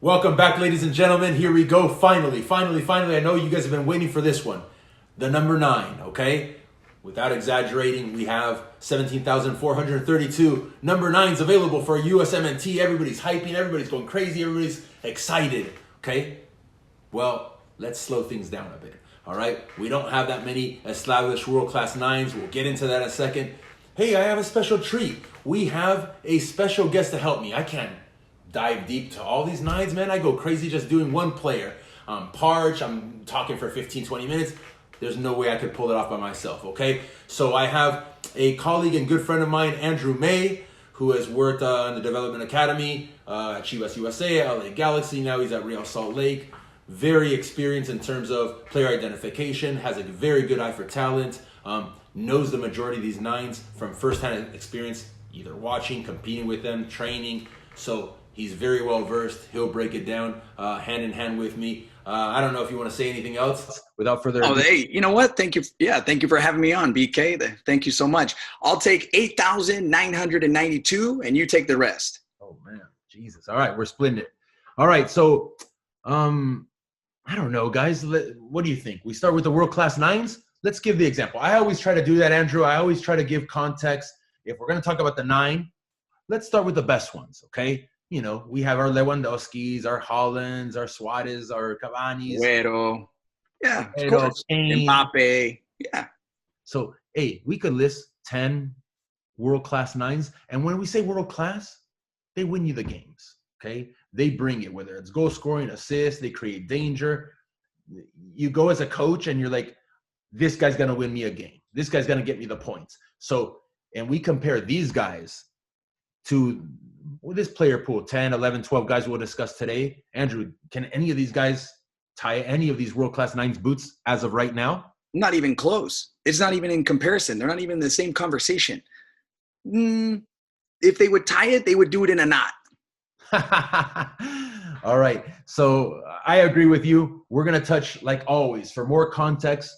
Welcome back, ladies and gentlemen. Here we go. Finally. I know you guys have been waiting for this one. The number 9, okay? Without exaggerating, we have 17,432 number 9s available for USMNT. Everybody's hyping, everybody's going crazy, everybody's excited, okay? Well, let's slow things down a bit, all right? We don't have that many established world-class 9s. We'll get into that in a second. Hey, I have a special treat. We have a special guest to help me. I can't dive deep to all these 9s, man. I go crazy just doing one player. Parch, I'm talking for 15, 20 minutes. There's no way I could pull it off by myself, okay? So I have a colleague and good friend of mine, Andrew May, who has worked in the Development Academy at Chivas USA, LA Galaxy. Now he's at Real Salt Lake. Very experienced in terms of player identification, has a very good eye for talent, knows the majority of these 9s from firsthand experience, either watching, competing with them, training. So he's very well versed. He'll break it down hand in hand with me. I don't know if you want to say anything else without further ado. Oh, hey, you know what? Thank you. Yeah, thank you for having me on, BK. Thank you so much. I'll take 8,992, and you take the rest. Oh man, Jesus! All right, we're splitting it. All right, so I don't know, guys. What do you think? We start with the world-class 9s. Let's give the example. I always try to do that, Andrew. I always try to give context. If we're going to talk about the 9, let's start with the best ones, okay? You know, we have our Lewandowskis, our Hollands, our Suarez, our Cavani's. Guero. Yeah, of Guero, course. Kane. Hoppe. Yeah. So, hey, we could list 10 world-class 9s. And when we say world-class, they win you the games, okay? They bring it, whether it's goal scoring, assists, they create danger. You go as a coach and you're like, this guy's going to win me a game. This guy's going to get me the points. So, and we compare these guys to this player pool, 10, 11, 12 guys we'll discuss today. Andrew, can any of these guys tie any of these world-class 9s boots as of right now? Not even close. It's not even in comparison. They're not even in the same conversation. If they would tie it, they would do it in a knot. All right. So I agree with you. We're going to touch, like always, for more context,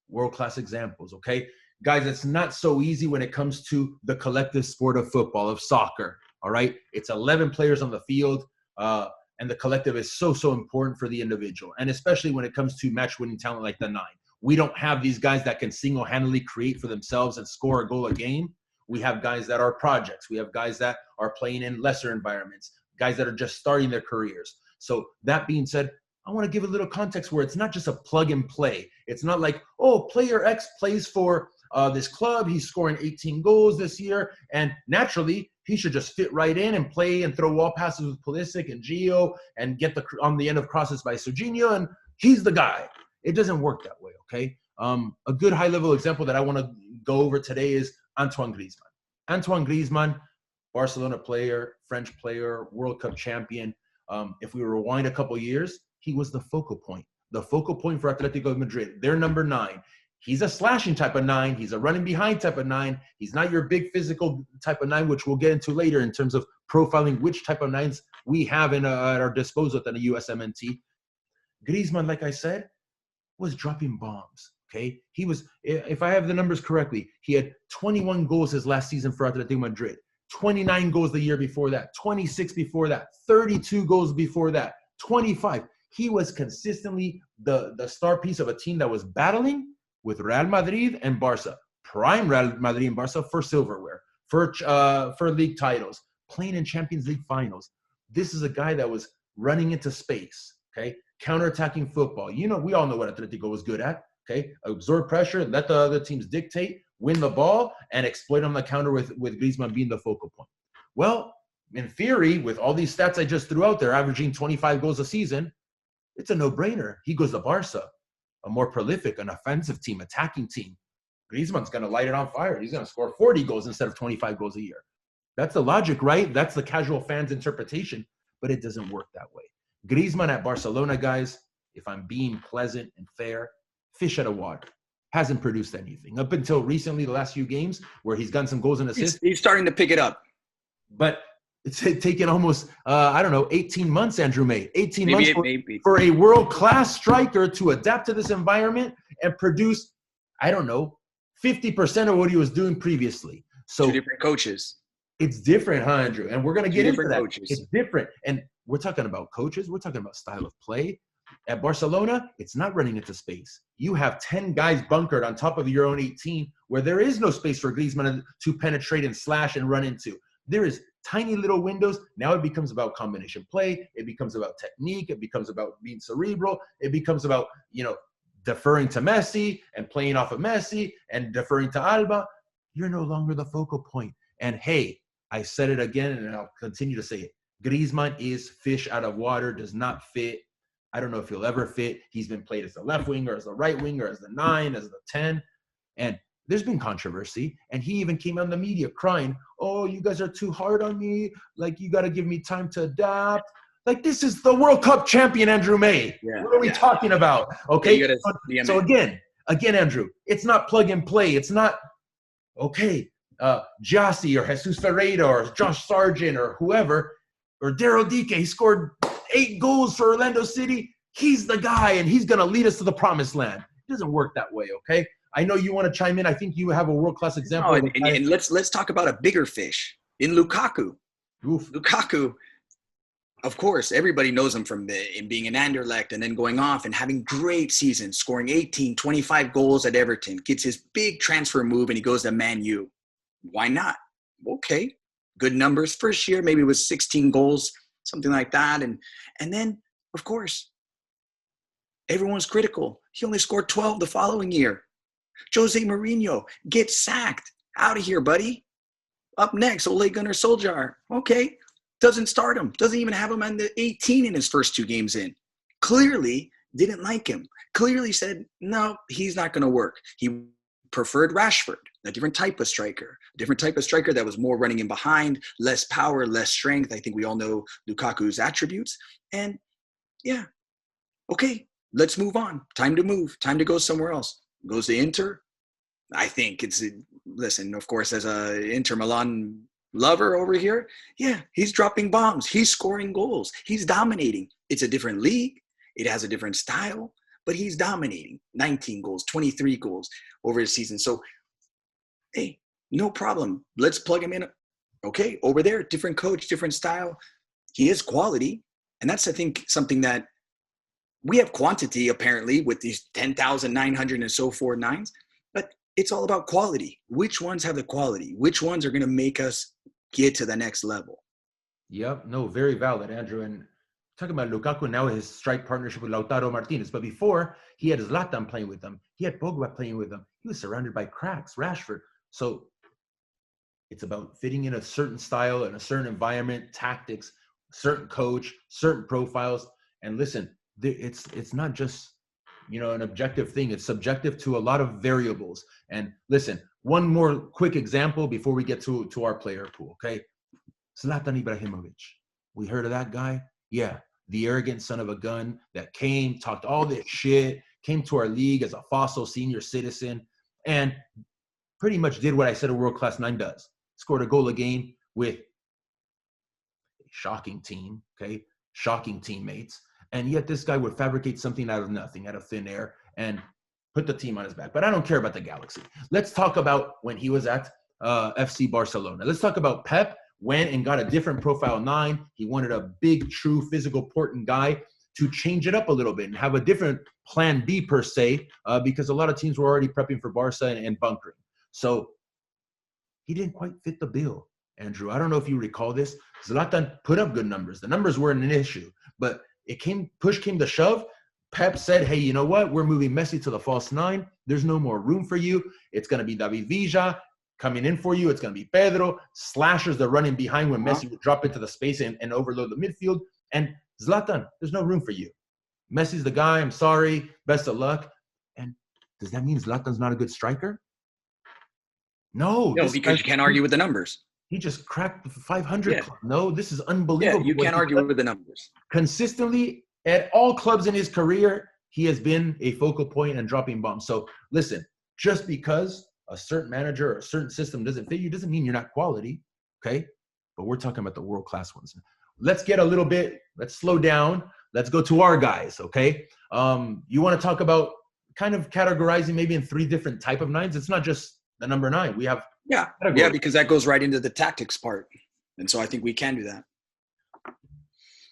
world-class examples, okay? Guys, it's not so easy when it comes to the collective sport of football, of soccer, all right? It's 11 players on the field, and the collective is so important for the individual, and especially when it comes to match-winning talent like the 9. We don't have these guys that can single-handedly create for themselves and score a goal a game. We have guys that are projects. We have guys that are playing in lesser environments, guys that are just starting their careers. So that being said, I want to give a little context where it's not just a plug and play. It's not like, oh, player X plays for this club. He's scoring 18 goals this year. And naturally, he should just fit right in and play and throw wall passes with Pulisic and Gio and get on the end of crosses by Serginho. And he's the guy. It doesn't work that way, okay? A good high-level example that I want to go over today is Antoine Griezmann. Antoine Griezmann, Barcelona player, French player, World Cup champion. If we rewind a couple years, he was the focal point for Atletico de Madrid. They're number 9. He's a slashing type of 9. He's a running behind type of 9. He's not your big physical type of 9, which we'll get into later in terms of profiling which type of 9s we have at our disposal at the USMNT. Griezmann, like I said, was dropping bombs. Okay, he was, if I have the numbers correctly, he had 21 goals his last season for Atletico Madrid, 29 goals the year before that, 26 before that, 32 goals before that, 25. He was consistently the star piece of a team that was battling with Real Madrid and Barca, prime Real Madrid and Barca for silverware, for league titles, playing in Champions League finals. This is a guy that was running into space, okay, counterattacking football. You know, we all know what Atletico was good at. Okay, absorb pressure, let the other teams dictate, win the ball, and exploit on the counter with Griezmann being the focal point. Well, in theory, with all these stats I just threw out there, averaging 25 goals a season, it's a no-brainer. He goes to Barca, a more prolific, an offensive team, attacking team. Griezmann's going to light it on fire. He's going to score 40 goals instead of 25 goals a year. That's the logic, right? That's the casual fan's interpretation, but it doesn't work that way. Griezmann at Barcelona, guys, if I'm being pleasant and fair, fish out of water. Hasn't produced anything. Up until recently, the last few games, where he's gotten some goals and assists. He's starting to pick it up. But it's taken almost, 18 months, Andrew May. 18 months for a world-class striker to adapt to this environment and produce, 50% of what he was doing previously. So 2 different coaches. It's different, huh, Andrew? And we're going to Two get into different that. coaches. It's different. And we're talking about coaches. We're talking about style of play. At Barcelona, it's not running into space. You have 10 guys bunkered on top of your own 18 where there is no space for Griezmann to penetrate and slash and run into. There is tiny little windows. Now it becomes about combination play. It becomes about technique. It becomes about being cerebral. It becomes about, deferring to Messi and playing off of Messi and deferring to Alba. You're no longer the focal point. And hey, I said it again and I'll continue to say it. Griezmann is fish out of water, does not fit. I don't know if he'll ever fit. He's been played as the left winger, as the right winger, as the 9, as the 10. And there's been controversy. And he even came on the media crying, oh, you guys are too hard on me. Like, you got to give me time to adapt. Like, this is the World Cup champion, Andrew May. Yeah, what are we talking about? Okay. Yeah, so again, Andrew, it's not plug and play. It's not, okay, Jozy or Jesus Ferreira or Josh Sargent or whoever, or Daryl Dike, he scored 8 goals for Orlando City. He's the guy, and he's going to lead us to the promised land. It doesn't work that way, okay? I know you want to chime in. I think you have a world-class example. Oh, and let's talk about a bigger fish in Lukaku. Oof. Lukaku, of course, everybody knows him from being an Anderlecht and then going off and having great seasons, scoring 18, 25 goals at Everton, gets his big transfer move, and he goes to Man U. Why not? Okay, good numbers. First year, maybe it was 16 goals, something like that. And then, of course, everyone's critical. He only scored 12 the following year. Jose Mourinho gets sacked. Out of here, buddy. Up next, Ole Gunnar Solskjaer. Okay. Doesn't start him. Doesn't even have him on the 18 in his first 2 games in. Clearly didn't like him. Clearly said, no, he's not going to work. He preferred Rashford, a different type of striker. A different type of striker that was more running in behind, less power, less strength. I think we all know Lukaku's attributes. And yeah, okay, let's move on. Time to move. Time to go somewhere else. Goes to Inter. I think listen, of course, as a Inter Milan lover over here, yeah, he's dropping bombs. He's scoring goals. He's dominating. It's a different league. It has a different style, but he's dominating. 19 goals, 23 goals over his season. So, hey, no problem. Let's plug him in. Okay, over there, different coach, different style. He is quality. And that's, I think, something that we have quantity, apparently, with these 10,900 and so forth nines, but it's all about quality. Which ones have the quality? Which ones are going to make us get to the next level? Yep. No, very valid, Andrew. And talking about Lukaku now, his strike partnership with Lautaro Martinez. But before, he had Zlatan playing with him. He had Pogba playing with him. He was surrounded by cracks, Rashford. So it's about fitting in a certain style and a certain environment, tactics, certain coach, certain profiles. And listen, it's not just, an objective thing. It's subjective to a lot of variables. And listen, one more quick example before we get to our player pool, okay? Zlatan Ibrahimovic. We heard of that guy? Yeah, the arrogant son of a gun that came, talked all this shit, came to our league as a fossil senior citizen, and pretty much did what I said a world-class 9 does. Scored a goal a game with a shocking team, okay? Shocking teammates. And yet this guy would fabricate something out of nothing, out of thin air, and put the team on his back. But I don't care about the Galaxy. Let's talk about when he was at FC Barcelona. Let's talk about Pep. Went and got a different profile 9. He wanted a big, true, physical, important guy to change it up a little bit and have a different plan B per se, because a lot of teams were already prepping for Barca and bunkering. So he didn't quite fit the bill, Andrew. I don't know if you recall this. Zlatan put up good numbers. The numbers weren't an issue, but push came to shove. Pep said, hey, you know what? We're moving Messi to the false 9. There's no more room for you. It's going to be David Villa coming in for you. It's going to be Pedro. Slashers, they're running behind when Messi would drop into the space and overload the midfield. And Zlatan, there's no room for you. Messi's the guy. I'm sorry. Best of luck. And does that mean Zlatan's not a good striker? No, because you can't argue with the numbers. He just cracked the 500 club. No, this is unbelievable. Yeah, you can't argue with the numbers. Consistently, at all clubs in his career, he has been a focal point and dropping bombs. So listen, just because a certain manager or a certain system doesn't fit you doesn't mean you're not quality, okay? But we're talking about the world-class ones. Let's slow down. Let's go to our guys, okay? You want to talk about kind of categorizing maybe in 3 different type of 9s. It's not just the number 9. We have Yeah, because that goes right into the tactics part. And so I think we can do that.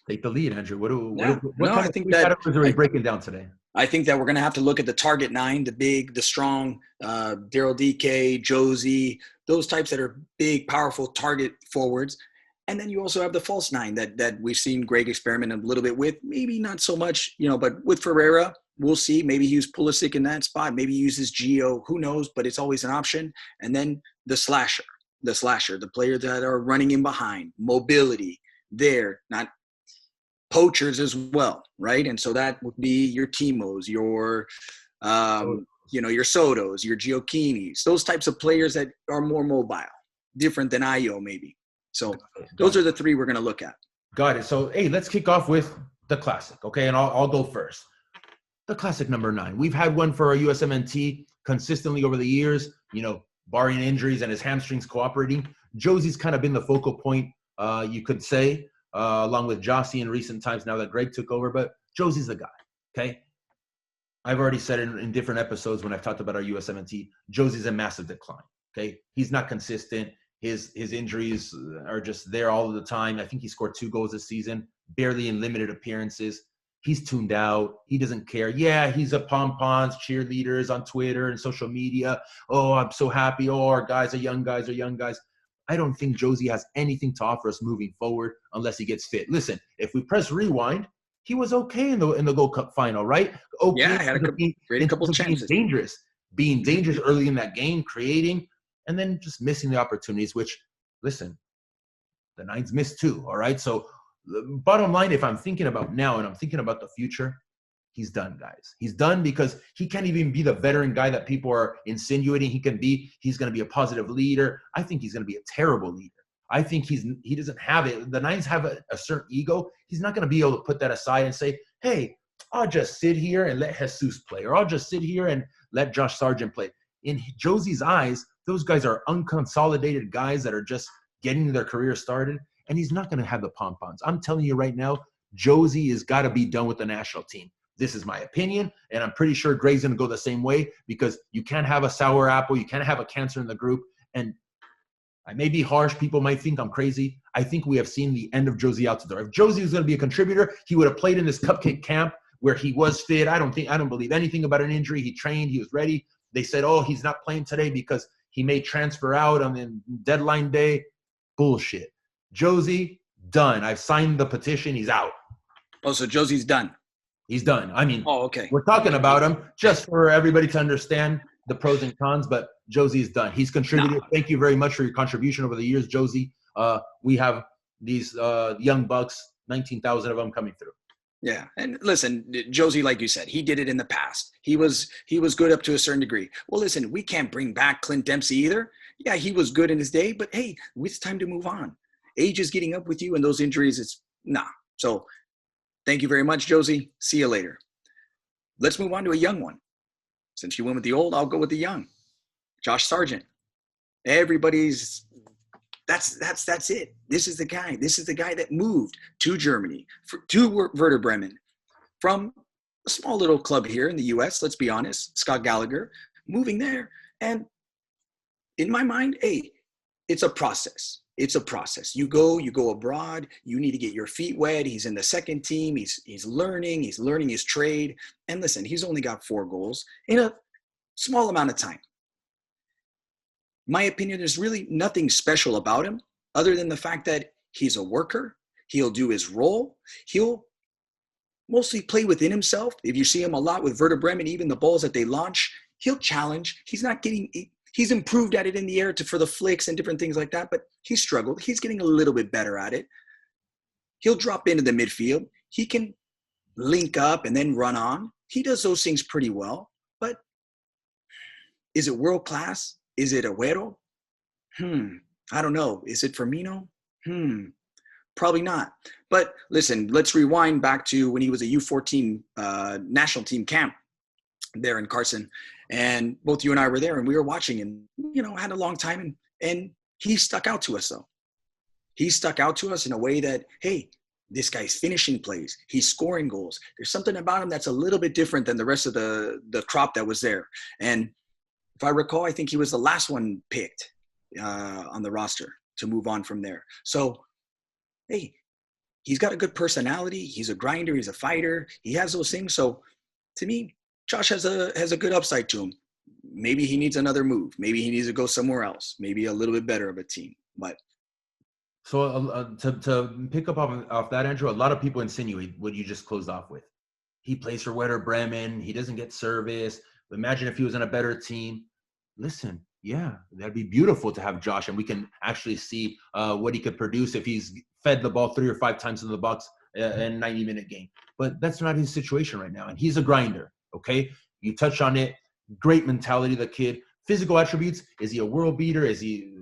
Take the lead, Andrew. What I think that categories are we breaking down today? I think that we're going to have to look at the target 9, the big, the strong, Daryl Dike, Jozy, those types that are big, powerful target forwards. And then you also have the false 9 that we've seen Greg experiment a little bit with. Maybe not so much, but with Ferreira, we'll see. Maybe he used Pulisic in that spot. Maybe he uses Gio. Who knows? But it's always an option. And then the slasher, the players that are running in behind, mobility there, not poachers as well, right? And so that would be your Timos, your your Sotos, your Gioacchinis, those types of players that are more mobile, different than Ayo maybe. So those are the 3 we're going to look at. Got it. So, hey, let's kick off with the classic, okay? And I'll go first. The classic number 9. We've had one for our USMNT consistently over the years, barring injuries and his hamstrings cooperating. Jozy's kind of been the focal point, you could say, along with Jozy in recent times now that Greg took over. But Jozy's the guy, okay? I've already said it in different episodes when I've talked about our USMNT. Jozy's a massive decline, okay? He's not consistent. His injuries are just there all of the time. I think he scored 2 goals this season, barely in limited appearances. He's tuned out. He doesn't care. Yeah, he's a pom-poms, cheerleaders on Twitter and social media. Oh, I'm so happy. Oh, our guys are young guys. I don't think Jozy has anything to offer us moving forward unless he gets fit. Listen, if we press rewind, he was okay in the Gold Cup final, right? Okay, yeah, had a couple chances. Being dangerous early in that game, creating, and then just missing the opportunities, which, listen, the Nines missed too, all right? So bottom line, if I'm thinking about now and I'm thinking about the future, he's done, guys. He's done because he can't even be the veteran guy that people are insinuating he can be. He's going to be a positive leader. I think he's going to be a terrible leader. I think he doesn't have it. The Nines have a certain ego. He's not going to be able to put that aside and say, hey, I'll just sit here and let Jesus play, or I'll just sit here and let Josh Sargent play. In Jozy's eyes, those guys are unconsolidated guys that are just getting their career started, and he's not going to have the pom-poms. I'm telling you right now, Jozy has got to be done with the national team. This is my opinion, and I'm pretty sure Greg's going to go the same way, because you can't have a sour apple. You can't have a cancer in the group. And I may be harsh. People might think I'm crazy. I think we have seen the end of Jozy Altidore. If Jozy was going to be a contributor, he would have played in this cupcake camp where he was fit. I don't believe anything about an injury. He trained. He was ready. They said, oh, he's not playing today because he may transfer out on the deadline day. Bullshit. Jozy, done. I've signed the petition. He's out. Oh, so Jozy's done. He's done. I mean, okay. We're talking about him just for everybody to understand the pros and cons, but Jozy's done. He's contributed. No. Thank you very much for your contribution over the years, Jozy. We have these young bucks, 19,000 of them coming through. Yeah, and listen, Jozy, like you said, he did it in the past. He was good up to a certain degree. Well, listen, we can't bring back Clint Dempsey either. Yeah, he was good in his day, but hey, it's time to move on. Age is getting up with you, and those injuries, it's nah. So thank you very much, Jozy. See you later. Let's move on to a young one. Since you went with the old, I'll go with the young. Josh Sargent. Everybody's that's it. This is the guy. This is the guy that moved to Germany, to Werder Bremen, from a small little club here in the U.S., let's be honest, Scott Gallagher, moving there. And in my mind, hey, it's a process. It's a process. You go abroad. You need to get your feet wet. He's in the second team. He's learning his trade. And listen, he's only got 4 goals in a small amount of time. My opinion, there's really nothing special about him other than the fact that he's a worker. He'll do his role. He'll mostly play within himself. If you see him a lot with Werder Bremen, even the balls that they launch, he'll challenge. He's improved at it in the air for the flicks and different things like that, but he struggled. He's getting a little bit better at it. He'll drop into the midfield. He can link up and then run on. He does those things pretty well, but is it world class? Is it Agüero? I don't know. Is it Firmino? Probably not. But listen, let's rewind back to when he was a U14 national team camp there in Carson. And both you and I were there, and we were watching, and, had a long time. And he stuck out to us, though. He stuck out to us in a way that, hey, this guy's finishing plays. He's scoring goals. There's something about him that's a little bit different than the rest of the crop that was there. And if I recall, I think he was the last one picked on the roster to move on from there. So, hey, he's got a good personality. He's a grinder. He's a fighter. He has those things. So, to me, Josh has a good upside to him. Maybe he needs another move. Maybe he needs to go somewhere else. Maybe a little bit better of a team. But so to pick up off that, Andrew, a lot of people insinuate what you just closed off with. He plays for Werder Bremen. He doesn't get service. Imagine if he was in a better team. Listen, yeah, that'd be beautiful to have Josh, and we can actually see what he could produce if he's fed the ball 3 or 5 times in the box in a 90-minute game. But that's not his situation right now, and he's a grinder, okay? You touch on it. Great mentality, the kid. Physical attributes, is he a world beater? Is he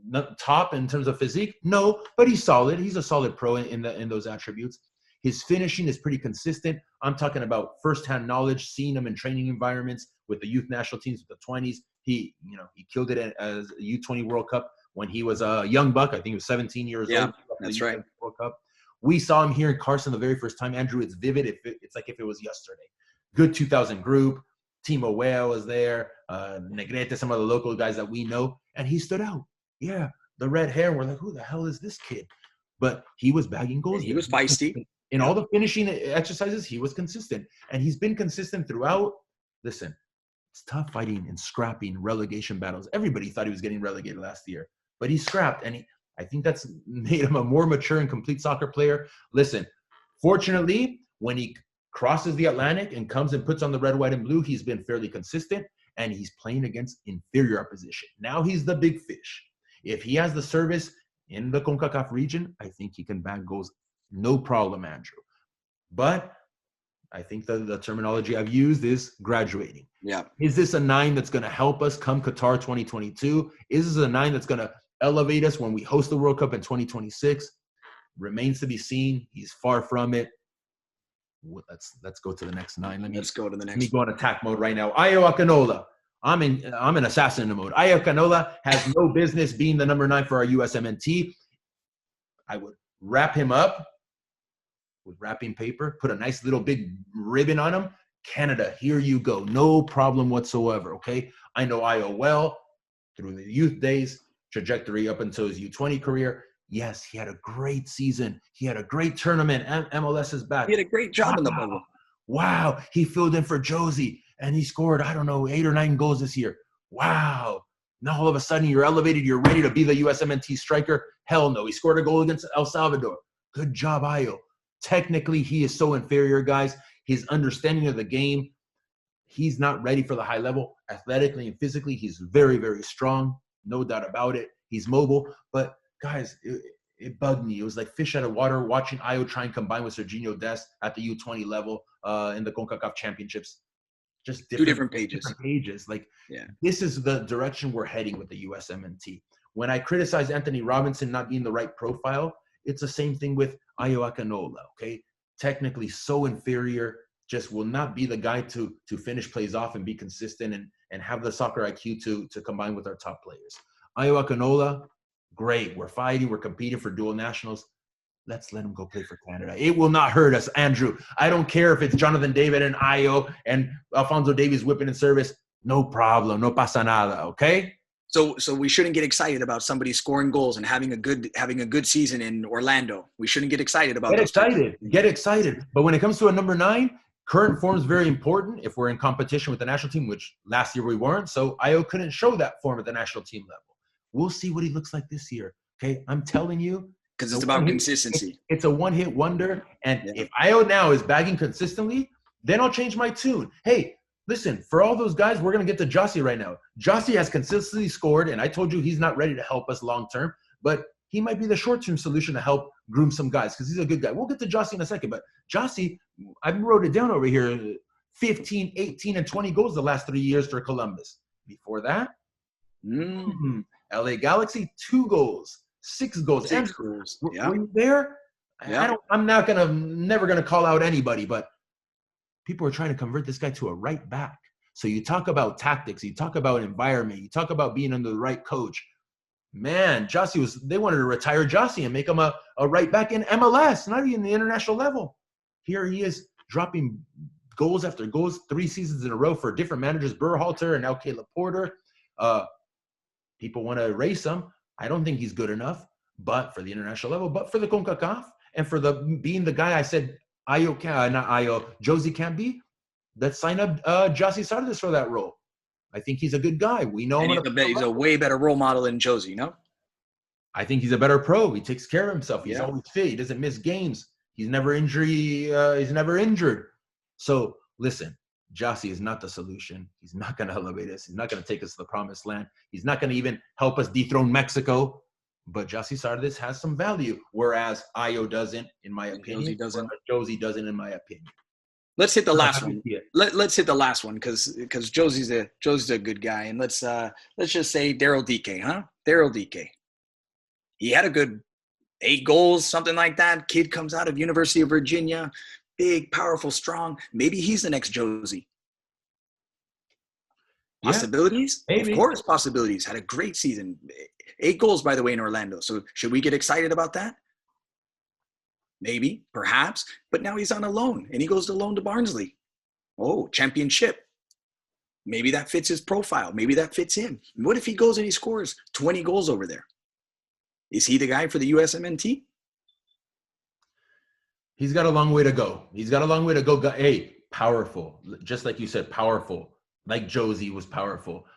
not top in terms of physique? No, but he's solid. He's a solid pro in those attributes. His finishing is pretty consistent. I'm talking about firsthand knowledge, seeing him in training environments with the youth national teams, with the 20s. He killed it as a U20 World Cup when he was a young buck. I think he was 17 years old. Yeah, that's right. World Cup. We saw him here in Carson the very first time. Andrew, it's vivid. It's like if it was yesterday. Good 2000 group. Timo Weah was there. Negrete, some of the local guys that we know. And he stood out. Yeah, the red hair. We're like, who the hell is this kid? But he was bagging goals. He was feisty. In all the finishing exercises, he was consistent. And he's been consistent throughout. Listen, it's tough fighting and scrapping relegation battles. Everybody thought he was getting relegated last year. But he scrapped. And I think that's made him a more mature and complete soccer player. Listen, fortunately, when he crosses the Atlantic and comes and puts on the red, white, and blue, he's been fairly consistent. And he's playing against inferior opposition. Now he's the big fish. If he has the service in the CONCACAF region, I think he can bag goals. No problem, Andrew. But I think the terminology I've used is graduating. Yeah. Is this a 9 that's going to help us come Qatar 2022? Is this a 9 that's going to elevate us when we host the World Cup in 2026? Remains to be seen. He's far from it. Let's go to the next 9. Let's go to the next. Let me go on attack mode right now. Ayo Akinola. I'm in assassin mode. Ayo Akinola has no business being the number 9 for our USMNT. I would wrap him up with wrapping paper, put a nice little big ribbon on him. Canada, here you go. No problem whatsoever, okay? I know Ayo well through the youth days, trajectory up until his U20 career. Yes, he had a great season. He had a great tournament. MLS is back. He had a great job in the bubble. Wow. He filled in for Jozy, and he scored, 8 or 9 goals this year. Wow. Now all of a sudden you're elevated. You're ready to be the USMNT striker. Hell no. He scored a goal against El Salvador. Good job, Ayo. Technically, he is so inferior, guys. His understanding of the game, he's not ready for the high level. Athletically and physically, he's very, very strong. No doubt about it. He's mobile. But, guys, it bugged me. It was like fish out of water watching Ayo try and combine with Serginho Dest at the U20 level in the CONCACAF championships. Just different pages. Like, This is the direction we're heading with the USMNT. When I criticize Anthony Robinson not being the right profile, it's the same thing with Ayo Akinola, okay? Technically so inferior, just will not be the guy to finish plays off and be consistent and have the soccer IQ to combine with our top players. Ayo Akinola, great. We're fighting. We're competing for dual nationals. Let's let him go play for Canada. It will not hurt us, Andrew. I don't care if it's Jonathan David and Ayo and Alphonso Davies whipping in service. No problem. No pasa nada, okay? So we shouldn't get excited about somebody scoring goals and having a good season in Orlando. We shouldn't get excited about Get excited. But when it comes to a number 9, current form is very important if we're in competition with the national team, which last year we weren't. So Ayo couldn't show that form at the national team level. We'll see what he looks like this year. Okay, I'm telling you. Because it's about consistency. It's a one-hit wonder. And if Ayo now is bagging consistently, then I'll change my tune. Hey, listen, for all those guys, we're going to get to Jozy right now. Jozy has consistently scored, and I told you he's not ready to help us long-term, but he might be the short-term solution to help groom some guys because he's a good guy. We'll get to Jozy in a second, but Jozy, I wrote it down over here, 15, 18, and 20 goals the last 3 years for Columbus. Before that, LA Galaxy, 2 goals, 6 goals. 6 goals. Yeah. Were you there? Yeah. I'm never going to call out anybody, but people are trying to convert this guy to a right back. So you talk about tactics, you talk about environment, you talk about being under the right coach. Man, they wanted to retire Jozy and make him a right back in MLS, not even the international level. Here he is dropping goals after goals 3 seasons in a row for different managers, Berhalter and now Caleb Porter. People want to erase him. I don't think he's good enough, but for the international level, but for the CONCACAF, and for being the guy I said Jozy can't be, let's sign up Jozy Altidore for that role. I think he's a good guy. We know him. He's a way better role model than Jozy, no? I think he's a better pro. He takes care of himself. He's Yeah. always fit. He doesn't miss games. He's never injured. So listen, Jozy is not the solution. He's not going to elevate us. He's not going to take us to the promised land. He's not going to even help us dethrone Mexico. But Jozy Altidore has some value, whereas Ayo doesn't, in my opinion. Jozy doesn't, in my opinion. Let's hit the last one. Let's hit the last one because Jozy's a good guy, and let's just say Daryl Dike, huh? Daryl Dike. He had a good 8 goals, something like that. Kid comes out of University of Virginia, big, powerful, strong. Maybe he's the next Jozy. Possibilities? Maybe. Of course, possibilities. Had a great season. 8 goals, by the way, in Orlando. So should we get excited about that? Maybe, perhaps. But now he's on a loan, and he goes to loan to Barnsley. Oh, championship. Maybe that fits his profile. Maybe that fits him. What if he goes and he scores 20 goals over there? Is he the guy for the USMNT? He's got a long way to go. Hey, powerful. Just like you said, powerful. Like Jozy was powerful.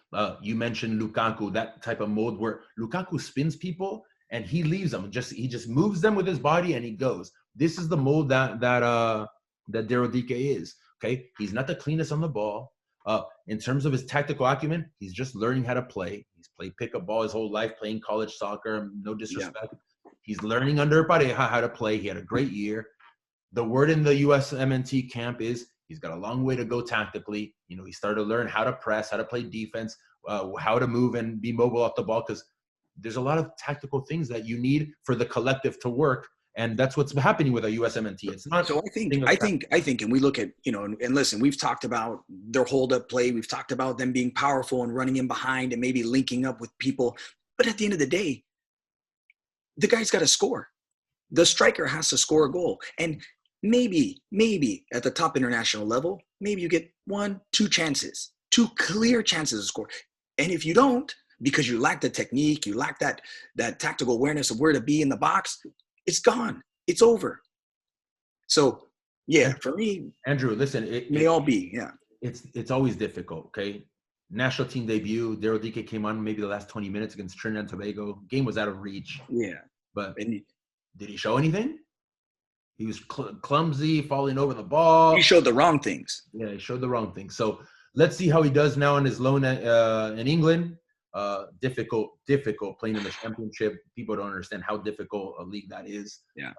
You mentioned Lukaku, that type of mold where Lukaku spins people and he leaves them. He just moves them with his body and he goes. This is the mold that Daryl Dike is. Okay, he's not the cleanest on the ball. In terms of his tactical acumen, he's just learning how to play. He's played pickup ball his whole life, playing college soccer. No disrespect. Yeah. He's learning under Pareja how to play. He had a great year. The word in the USMNT camp is he's got a long way to go tactically. You know, he started to learn how to press, how to play defense, how to move and be mobile off the ball, because there's a lot of tactical things that you need for the collective to work. And that's what's happening with a USMNT. It's not. So I think, and we look at, you know, and listen, we've talked about their hold-up play. We've talked about them being powerful and running in behind and maybe linking up with people. But at the end of the day, the guy's got to score. The striker has to score a goal. And maybe at the top international level, maybe you get 1-2 chances, 2 clear chances to score. And if you don't, because you lack the technique, you lack that tactical awareness of where to be in the box, it's gone. It's over. So, yeah, for me, Andrew, listen, it's always difficult, okay? National team debut, Daryl Dike came on maybe the last 20 minutes against Trinidad and Tobago. Game was out of reach. Yeah. But did he show anything? He was clumsy, falling over the ball. He showed the wrong things. Yeah, he showed the wrong things. So let's see how he does now on his loan in England. Difficult playing in the championship. People don't understand how difficult a league that is. Yeah.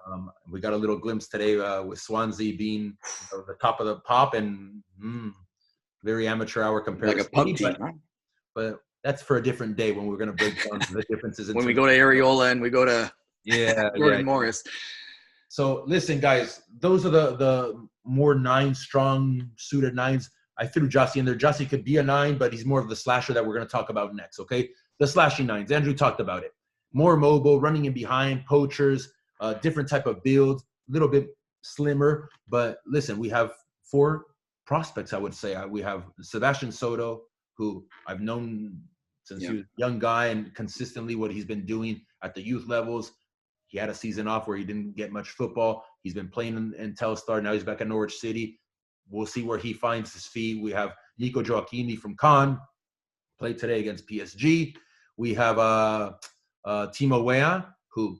We got a little glimpse today with Swansea being the top of the pop and very amateur hour comparison. Like a pub team, huh? But that's for a different day when we're going to break down the differences. When we go to Areola and we go to Gordon Morris. So listen, guys, those are the more 9 strong suited 9s. I threw Jozy in there. Jozy could be a 9, but he's more of the slasher that we're going to talk about next, okay? The slashing 9s. Andrew talked about it. More mobile, running in behind, poachers, different type of build, a little bit slimmer. But listen, we have 4 prospects, I would say. We have Sebastian Soto, who I've known since he was a young guy, and consistently what he's been doing at the youth levels. He had a season off where he didn't get much football. He's been playing in Telstar. Now he's back at Norwich City. We'll see where he finds his feet. We have Nico Joachini from Cannes, played today against PSG. We have Timo Weah, who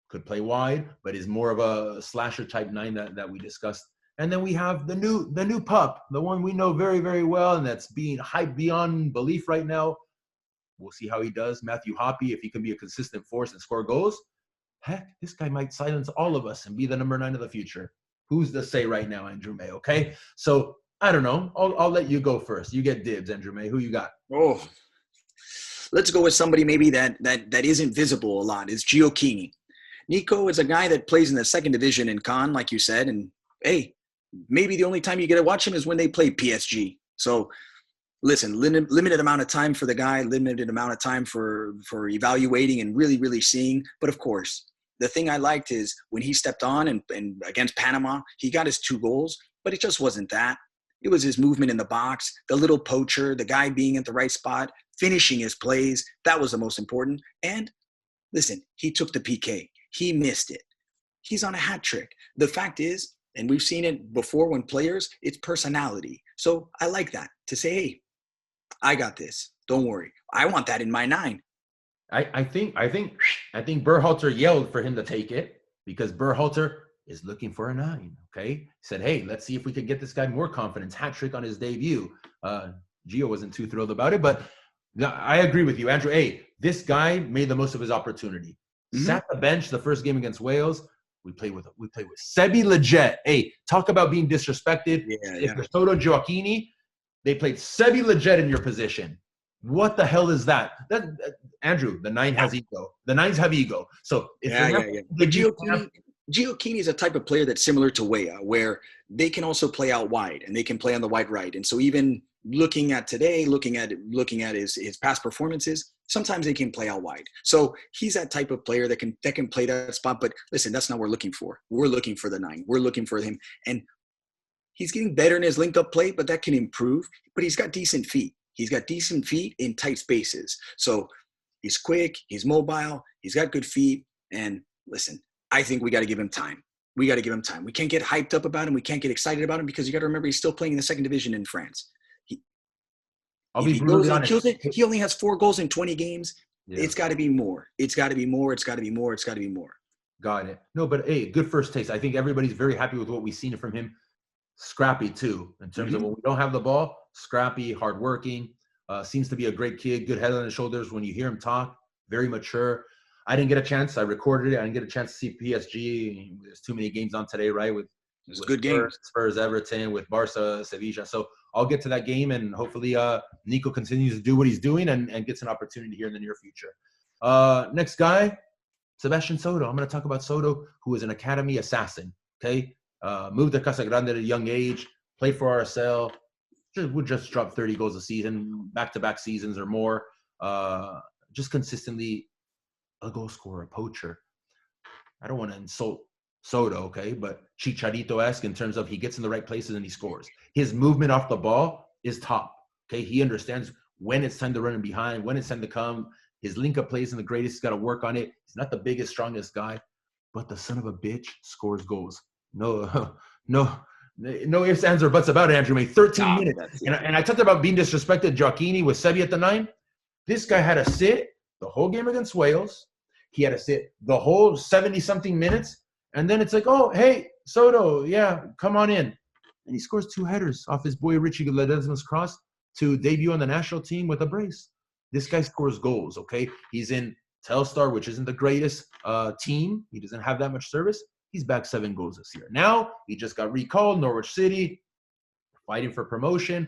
could play wide, but is more of a slasher type 9 that we discussed. And then we have the new pup, the one we know very, very well, and that's being hyped beyond belief right now. We'll see how he does. Matthew Hoppe, if he can be a consistent force and score goals, heck, this guy might silence all of us and be the number 9 of the future. Who's to say right now, Andrew May, okay? So, I don't know. I'll let you go first. You get dibs, Andrew May. Who you got? Oh, let's go with somebody maybe that isn't visible a lot. Is Gioacchini. Nico is a guy that plays in the 2nd division in Cannes, like you said, and, hey, maybe the only time you get to watch him is when they play PSG. So, listen, limited amount of time for the guy, limited amount of time for evaluating and really, really seeing. But, of course, the thing I liked is when he stepped on and against Panama, he got his 2 goals, but it just wasn't that. It was his movement in the box, the little poacher, the guy being at the right spot, finishing his plays. That was the most important. And listen, he took the PK. He missed it. He's on a hat trick. The fact is, and we've seen it before when players, it's personality. So I like that to say, hey, I got this. Don't worry. I want that in my 9. I think Berhalter yelled for him to take it because Berhalter is looking for a 9. Okay, he said, "Hey, let's see if we can get this guy more confidence." Hat trick on his debut. Gio wasn't too thrilled about it, but I agree with you, Andrew. Hey, this guy made the most of his opportunity. Sat the bench the first game against Wales. We played with Sebi Leggett. Hey, talk about being disrespected. If you're Soto Gioacchini, they played Sebi Leggett in your position. What the hell is that? Andrew, the 9 has ego. The 9s have ego. So if But Gioacchini is a type of player that's similar to Weah, where they can also play out wide and they can play on the wide right. And so even looking at today, looking at his past performances, sometimes they can play out wide. So he's that type of player that can play that spot. But listen, that's not what we're looking for. We're looking for the 9. We're looking for him. And he's getting better in his link-up play, but that can improve. But he's got decent feet. He's got decent feet in tight spaces. So he's quick, he's mobile, he's got good feet. And listen, I think we got to give him time. We got to give him time. We can't get hyped up about him. We can't get excited about him because you got to remember he's still playing in the 2nd division in France. I'll be brutally honest. He only has 4 goals in 20 games. Yeah. It's got to be more. It's got to be more. It's got to be more. It's got to be more. Got it. No, but hey, good first taste. I think everybody's very happy with what we've seen from him. Scrappy too, in terms of when we don't have the ball. Scrappy, hardworking. Seems to be a great kid. Good head on his shoulders. When you hear him talk, very mature. I didn't get a chance. I recorded it. I didn't get a chance to see PSG. There's too many games on today, right? With good games. Spurs, Everton, with Barca, Sevilla. So I'll get to that game, and hopefully Nico continues to do what he's doing and gets an opportunity here in the near future. Next guy, Sebastian Soto. I'm going to talk about Soto, who is an academy assassin. Okay, moved to Casa Grande at a young age, played for RSL. Would just drop 30 goals a season, back-to-back seasons or more. Just consistently a goal scorer, a poacher. I don't want to insult Soto, okay, but Chicharito-esque in terms of he gets in the right places and he scores. His movement off the ball is top, okay? He understands when it's time to run in behind, when it's time to come. His link-up plays in the greatest. He's got to work on it. He's not the biggest, strongest guy, but the son of a bitch scores goals. No ifs, ands, or buts about it, Andrew. 13 minutes. And I talked about being disrespected. Gioacchini with Sebi at the 9. This guy had to sit the whole game against Wales. He had to sit the whole 70-something minutes. And then it's like, oh, hey, Soto, yeah, come on in. And he scores 2 headers off his boy Richie Ledesma's cross to debut on the national team with a brace. This guy scores goals, okay? He's in Telstar, which isn't the greatest team. He doesn't have that much service. He's back 7 goals this year. Now, he just got recalled, Norwich City, fighting for promotion.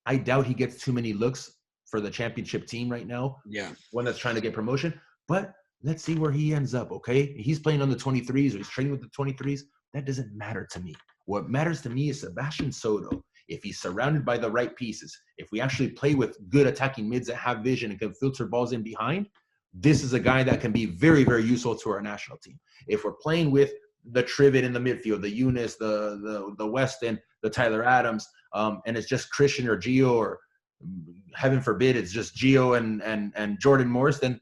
I doubt he gets too many looks for the championship team right now. Yeah. One that's trying to get promotion. But let's see where he ends up, okay? He's playing on the 23s or he's training with the 23s. That doesn't matter to me. What matters to me is Sebastian Soto. If he's surrounded by the right pieces, if we actually play with good attacking mids that have vision and can filter balls in behind, this is a guy that can be very, very useful to our national team. If we're playing with the trivet in the midfield, the Eunice, the Weston, the Tyler Adams, and it's just Christian or Gio, or heaven forbid, it's just Gio and Jordan Morris, then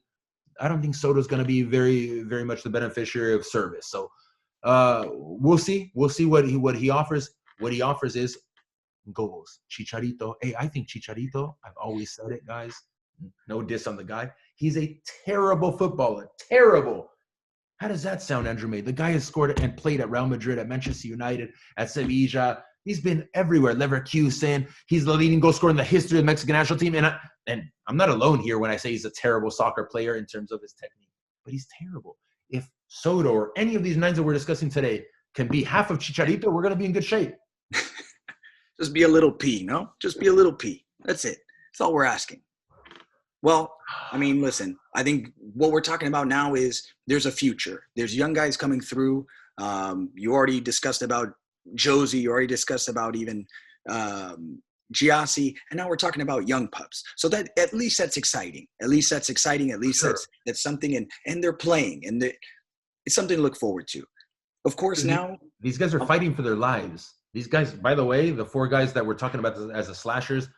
I don't think Soto's going to be very, very much the beneficiary of service. So we'll see. We'll see what he offers. What he offers is goals. Chicharito. Hey, I think Chicharito, I've always said it, guys. No diss on the guy. He's a terrible footballer. Terrible. How does that sound, Andrew May? The guy has scored and played at Real Madrid, at Manchester United, at Sevilla. He's been everywhere. Leverkusen. He's the leading goal scorer in the history of the Mexican national team. And I'm not alone here when I say he's a terrible soccer player in terms of his technique. But he's terrible. If Soto or any of these 9s that we're discussing today can be half of Chicharito, we're going to be in good shape. Just be a little P, no? Just be a little P. That's it. That's all we're asking. Well, I mean, listen, I think what we're talking about now is there's a future. There's young guys coming through. You already discussed about Jozy. You already discussed about even Giassi. And now we're talking about young pups. So that at least that's exciting. At least that's exciting. At least Sure. that's something. And they're playing. And it's something to look forward to. Of course, now. These guys are fighting for their lives. These guys, by the way, the 4 guys that we're talking about as the slashers,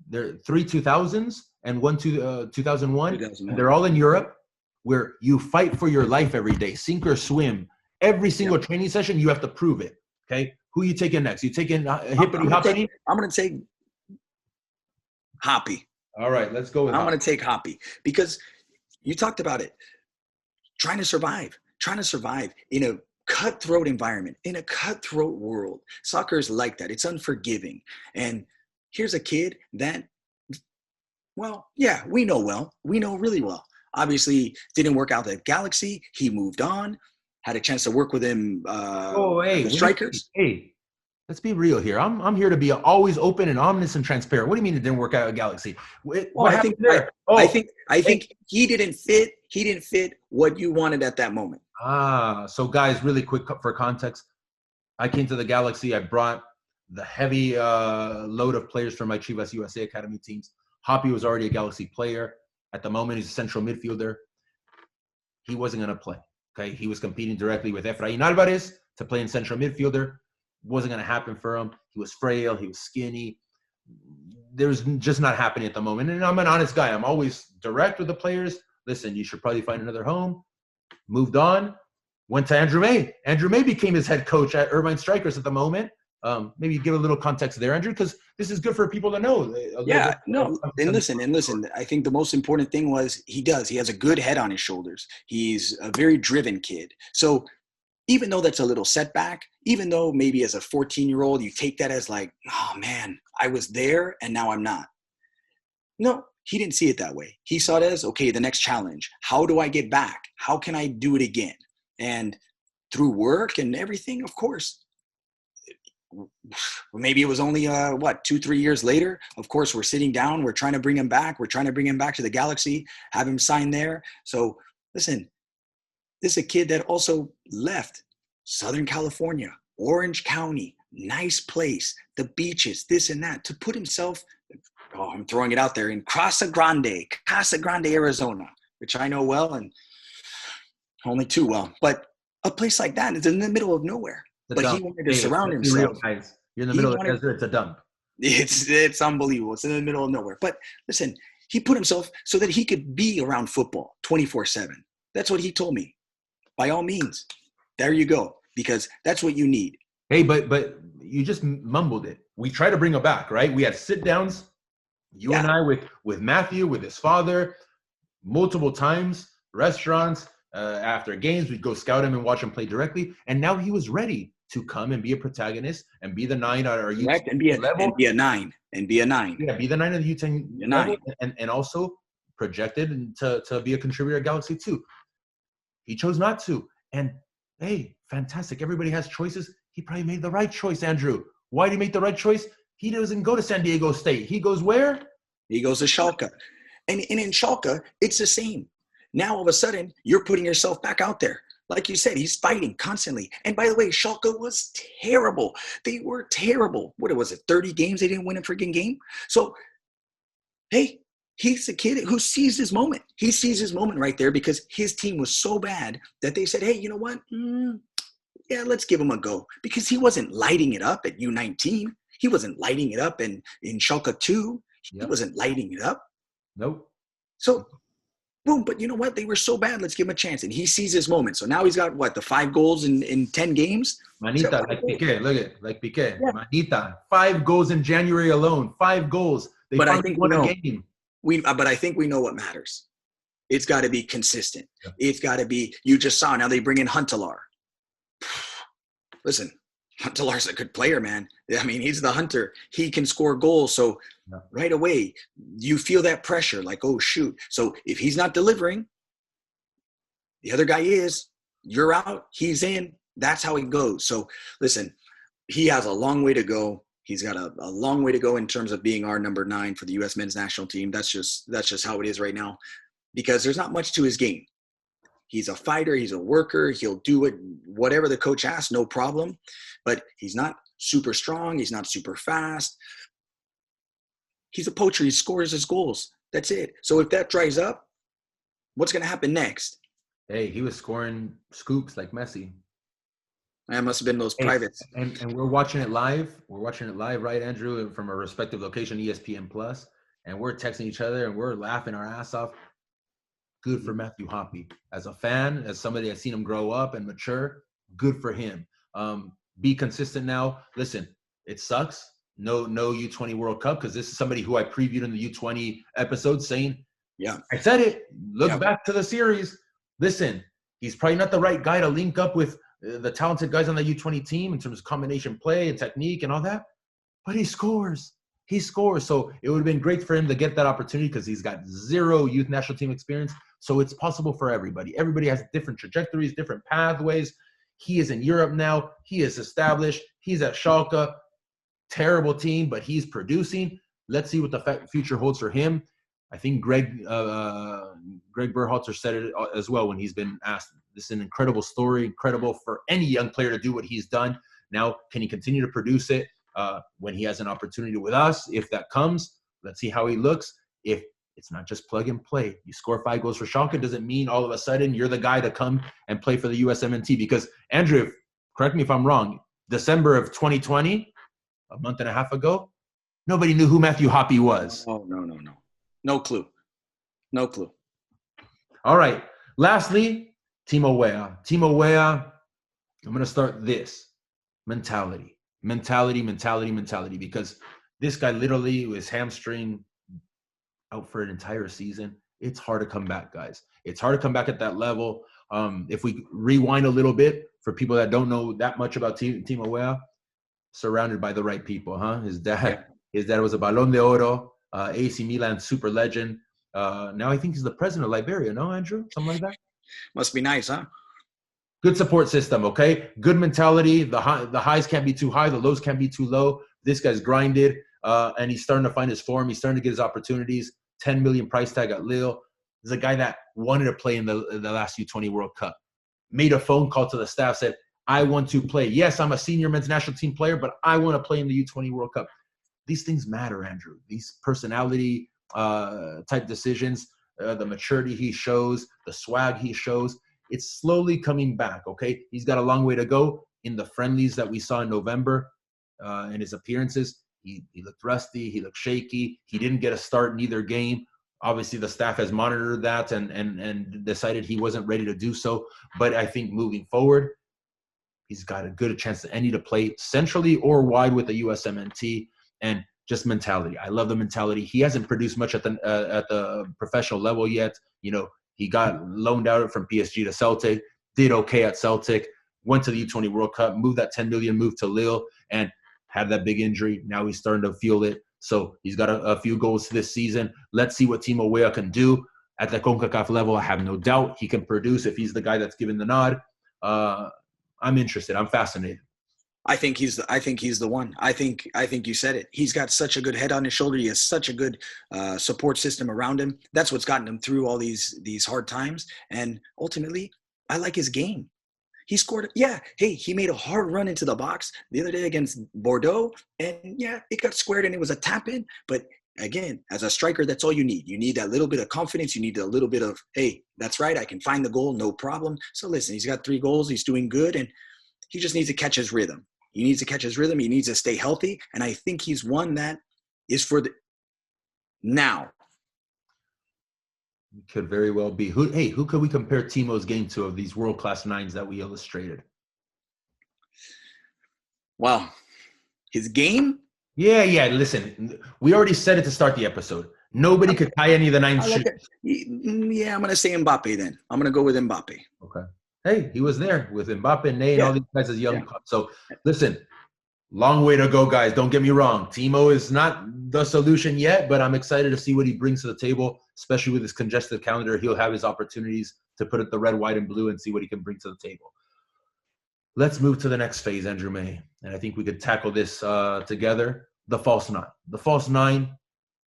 they're 3 2000s and 2001. 2001. And they're all in Europe, where you fight for your life every day, sink or swim. Every single training session, you have to prove it. Okay, who you taking next? You taking Hippity Hoppity? I'm gonna take Hoppe. All right, let's go with I'm Hoppe. gonna take Hoppe because you talked about it. Trying to survive in a cutthroat environment, in a cutthroat world. Soccer is like that. It's unforgiving. And here's a kid that, well, yeah, we know really well. Obviously, didn't work out at Galaxy. He moved on, had a chance to work with him the Strikers. Hey, let's be real here. I'm here to be always open and honest and transparent. What do you mean it didn't work out at Galaxy? I think he didn't fit. He didn't fit what you wanted at that moment. So guys, really quick for context, I came to the Galaxy. I brought the heavy load of players from my Chivas USA Academy teams. Hoppe was already a Galaxy player. At the moment, he's a central midfielder. He wasn't going to play. Okay, he was competing directly with Efrain Alvarez to play in central midfielder. Wasn't going to happen for him. He was frail. He was skinny. There's just not happening at the moment. And I'm an honest guy. I'm always direct with the players. Listen, you should probably find another home. Moved on. Went to Andrew May. Andrew May became his head coach at Irvine Strikers at the moment. Maybe give a little context there, Andrew, because this is good for people to know. And listen. I think the most important thing was he has a good head on his shoulders. He's a very driven kid. So even though that's a little setback, even though maybe as a 14-year-old, you take that as like, oh man, I was there and now I'm not. No, he didn't see it that way. He saw it as, okay, the next challenge. How do I get back? How can I do it again? And through work and everything, of course, maybe it was only 2-3 years later. Of course, we're sitting down, we're trying to bring him back. We're trying to bring him back to the Galaxy, have him sign there. So listen, this is a kid that also left Southern California, Orange County, nice place, the beaches, this and that, to put himself, I'm throwing it out there, in Casa Grande, Arizona, which I know well and only too well. But a place like that is in the middle of nowhere. But he wanted to surround himself. You're in the middle of the desert. It's a dump. It's unbelievable. It's in the middle of nowhere. But listen, he put himself so that he could be around football 24/7. That's what he told me. By all means, there you go, because that's what you need. Hey, but you just mumbled it. We try to bring him back, right? We had sit downs, and I with Matthew, with his father, multiple times, restaurants. After games, we'd go scout him and watch him play directly. And now he was ready to come and be a protagonist and be the 9 at our U10 level. And be a 9. Yeah, be the 9 of the U10 level, and also projected to be a contributor at Galaxy too. He chose not to. And hey, fantastic. Everybody has choices. He probably made the right choice, Andrew. Why did he make the right choice? He doesn't go to San Diego State. He goes where? He goes to Schalke. And in Schalke, it's the same. Now, all of a sudden, you're putting yourself back out there. Like you said, he's fighting constantly. And by the way, Schalke was terrible. They were terrible. What was it, 30 games they didn't win a freaking game? So, hey, he's a kid who seized his moment. He seized his moment right there because his team was so bad that they said, hey, you know what? Let's give him a go. Because he wasn't lighting it up at U19. He wasn't lighting it up in Schalke 2. He wasn't lighting it up. Nope. So, boom, but you know what? They were so bad. Let's give him a chance. And he sees his moment. So now he's got, the 5 goals in 10 games? Manita, like Piqué. Look at like Piqué. Yeah. Manita, 5 goals in January alone. 5 goals. They finally won a game. But I think we know what matters. It's got to be consistent. Yeah. It's got to be, you just saw, now they bring in Huntelaar. Listen, Huntelaar's a good player, man. I mean, he's the hunter. He can score goals. So right away, you feel that pressure, like, oh, shoot. So if he's not delivering, the other guy is, you're out, he's in. That's how it goes. So listen, he has a long way to go. He's got a long way to go in terms of being our number 9 for the U.S. men's national team. That's just how it is right now, because there's not much to his game. He's a fighter. He's a worker. He'll do it, whatever the coach asks, no problem. But he's not super strong. He's not super fast. He's a poacher. He scores his goals. That's it. So if that dries up, what's going to happen next? Hey, he was scoring scoops like Messi. That must have been those privates. And we're watching it live. We're watching it live, right, Andrew, from a respective location, ESPN Plus. and we're texting each other and we're laughing our ass off. Good for Matthew Hoppe. As a fan, as somebody that's seen him grow up and mature, good for him. Be consistent now. Listen, it sucks. No U20 World Cup, because this is somebody who I previewed in the U20 episode saying, yeah, I said it. Look back to the series. Listen, he's probably not the right guy to link up with the talented guys on the U20 team in terms of combination play and technique and all that, but he scores. He scores. So it would have been great for him to get that opportunity because he's got zero youth national team experience. So it's possible for everybody. Everybody has different trajectories, different pathways. He is in Europe now. He is established. He's at Schalke. Terrible team, but he's producing. Let's see what the future holds for him. I think Greg Berhalter said it as well when he's been asked. This is an incredible story, incredible for any young player to do what he's done. Now, can he continue to produce it when he has an opportunity with us? If that comes, let's see how he looks. If it's not just plug and play, you score 5 goals for Schalke, doesn't mean all of a sudden you're the guy to come and play for the USMNT. Because, Andrew, correct me if I'm wrong, December of 2020, a month and a half ago, nobody knew who Matthew Hoppe was. Oh, no. No clue. All right. Lastly, Timo Weah. Timo Weah, I'm going to start this. Mentality, because this guy literally was hamstring out for an entire season. It's hard to come back, guys. It's hard to come back at that level. If we rewind a little bit, for people that don't know that much about Timo Weah, surrounded by the right people, huh? His dad was a Ballon d'Oro, AC Milan super legend. Now I think he's the president of Liberia, no, Andrew? Something like that? Must be nice, huh? Good support system, okay? Good mentality. The highs can't be too high. The lows can't be too low. This guy's grinded, and he's starting to find his form. He's starting to get his opportunities. 10 million price tag at Lille. He's a guy that wanted to play in the last U20 World Cup. Made a phone call to the staff, said, I want to play. Yes, I'm a senior men's national team player, but I want to play in the U20 World Cup. These things matter, Andrew. These personality type decisions, the maturity he shows, the swag he shows, it's slowly coming back, okay? He's got a long way to go. In the friendlies that we saw in November, in his appearances, he looked rusty, he looked shaky. He didn't get a start in either game. Obviously, the staff has monitored that and decided he wasn't ready to do so. But I think moving forward, he's got a good chance to play centrally or wide with the USMNT, and just mentality. I love the mentality. He hasn't produced much at the professional level yet. You know, he got loaned out from PSG to Celtic, did okay at Celtic, went to the U20 World Cup, moved that 10 million move to Lille, and had that big injury. Now he's starting to feel it. So he's got a few goals this season. Let's see what Timo Weah can do at the CONCACAF level. I have no doubt he can produce if he's the guy that's given the nod. I'm interested. I'm fascinated. I think he's the one. I think you said it. He's got such a good head on his shoulder. He has such a good support system around him. That's what's gotten him through all these hard times. And ultimately, I like his game. He scored. Yeah. Hey, he made a hard run into the box the other day against Bordeaux. And yeah, it got squared and it was a tap in. But again, as a striker, that's all you need. You need that little bit of confidence. You need a little bit of, hey, that's right, I can find the goal, no problem. So listen, he's got 3 goals. He's doing good. And he just needs to catch his rhythm. He needs to catch his rhythm. He needs to stay healthy. And I think he's one that is for the now. Could very well be. Who could we compare Timo's game to of these world-class nines that we illustrated? Well, his game? Yeah. Listen, we already said it to start the episode. Nobody could tie any of the 9 shoes. Yeah, I'm going to say Mbappe then. I'm going to go with Mbappe. Okay. Hey, he was there with Mbappe, Ney, and all these guys as young. Yeah. So, listen, long way to go, guys. Don't get me wrong. Timo is not the solution yet, but I'm excited to see what he brings to the table, especially with his congested calendar. He'll have his opportunities to put it the red, white, and blue and see what he can bring to the table. Let's move to the next phase, Andrew May. And I think we could tackle this together. The false 9. The false 9,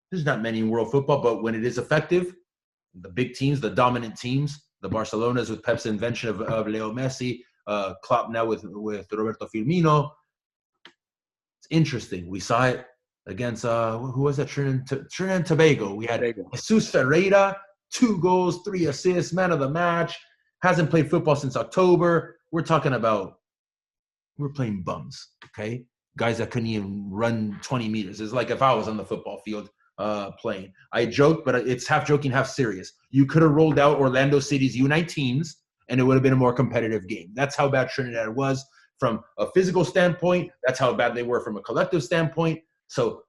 there's not many in world football, but when it is effective, the big teams, the dominant teams, the Barcelonas with Pep's invention of Leo Messi, Klopp now with Roberto Firmino. It's interesting. We saw it against, who was that? Trinidad and Tobago. We had Jesus Ferreira, 2 goals, 3 assists, man of the match. Hasn't played football since October. We're playing bums, okay? Guys that couldn't even run 20 meters. It's like if I was on the football field, playing. I joke, but it's half joking, half serious. You could have rolled out Orlando City's U19s, and it would have been a more competitive game. That's how bad Trinidad was from a physical standpoint. That's how bad they were from a collective standpoint. So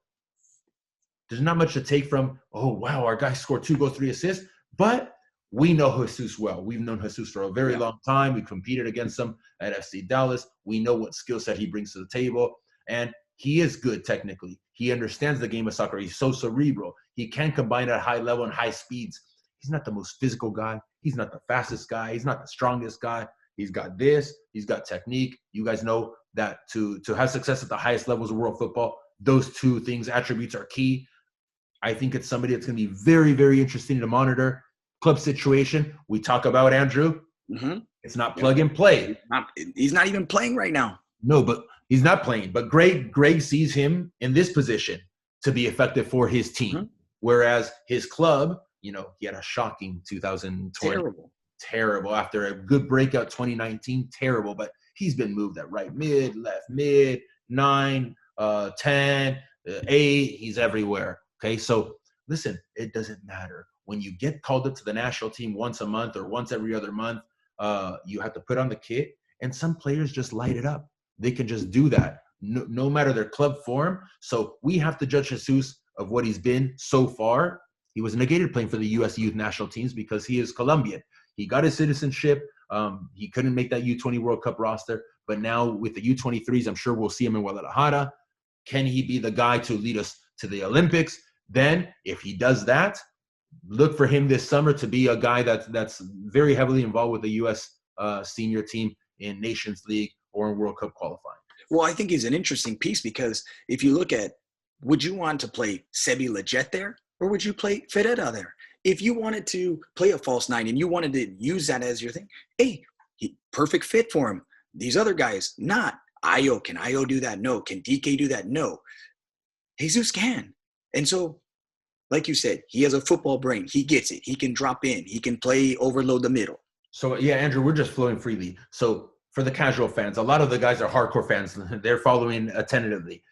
there's not much to take from, oh, wow, our guy scored 2 goals, 3 assists. But we know Jesus well. We've known Jesus for a very long time. We competed against him at FC Dallas. We know what skill set he brings to the table. And he is good technically. He understands the game of soccer. He's so cerebral. He can combine at high level and high speeds. He's not the most physical guy. He's not the fastest guy. He's not the strongest guy. He's got this. He's got technique. You guys know that to have success at the highest levels of world football, those 2 things, attributes, are key. I think it's somebody that's going to be very, very interesting to monitor. Club situation, we talk about, Andrew. Mm-hmm. It's not plug and play. He's not even playing right now. No, but he's not playing. But Greg sees him in this position to be effective for his team. Mm-hmm. Whereas his club, he had a shocking 2020. Terrible. After a good breakout 2019, terrible. But he's been moved at right mid, left mid, 9, 10, 8. He's everywhere. Okay, so listen, it doesn't matter. When you get called up to the national team once a month or once every other month, you have to put on the kit, and some players just light it up. They can just do that, no matter their club form. So we have to judge Jesus of what he's been so far. He was negated playing for the U.S. youth national teams because he is Colombian. He got his citizenship. He couldn't make that U20 World Cup roster, but now with the U23s, I'm sure we'll see him in Guadalajara. Can he be the guy to lead us to the Olympics? Then, if he does that, look for him this summer to be a guy that's very heavily involved with the U.S. Senior team in Nations League or in World Cup qualifying. Well, I think he's an interesting piece because if you look at, would you want to play Sebi Lletget there or would you play Ferreira there? If you wanted to play a false 9 and you wanted to use that as your thing, hey, perfect fit for him. These other guys, not. Ayo, can Ayo do that? No. Can Dike do that? No. Jesus can. And so, like you said, he has a football brain. He gets it. He can drop in. He can play overload the middle. So, yeah, Andrew, we're just flowing freely. So, for the casual fans, a lot of the guys are hardcore fans. They're following attentively.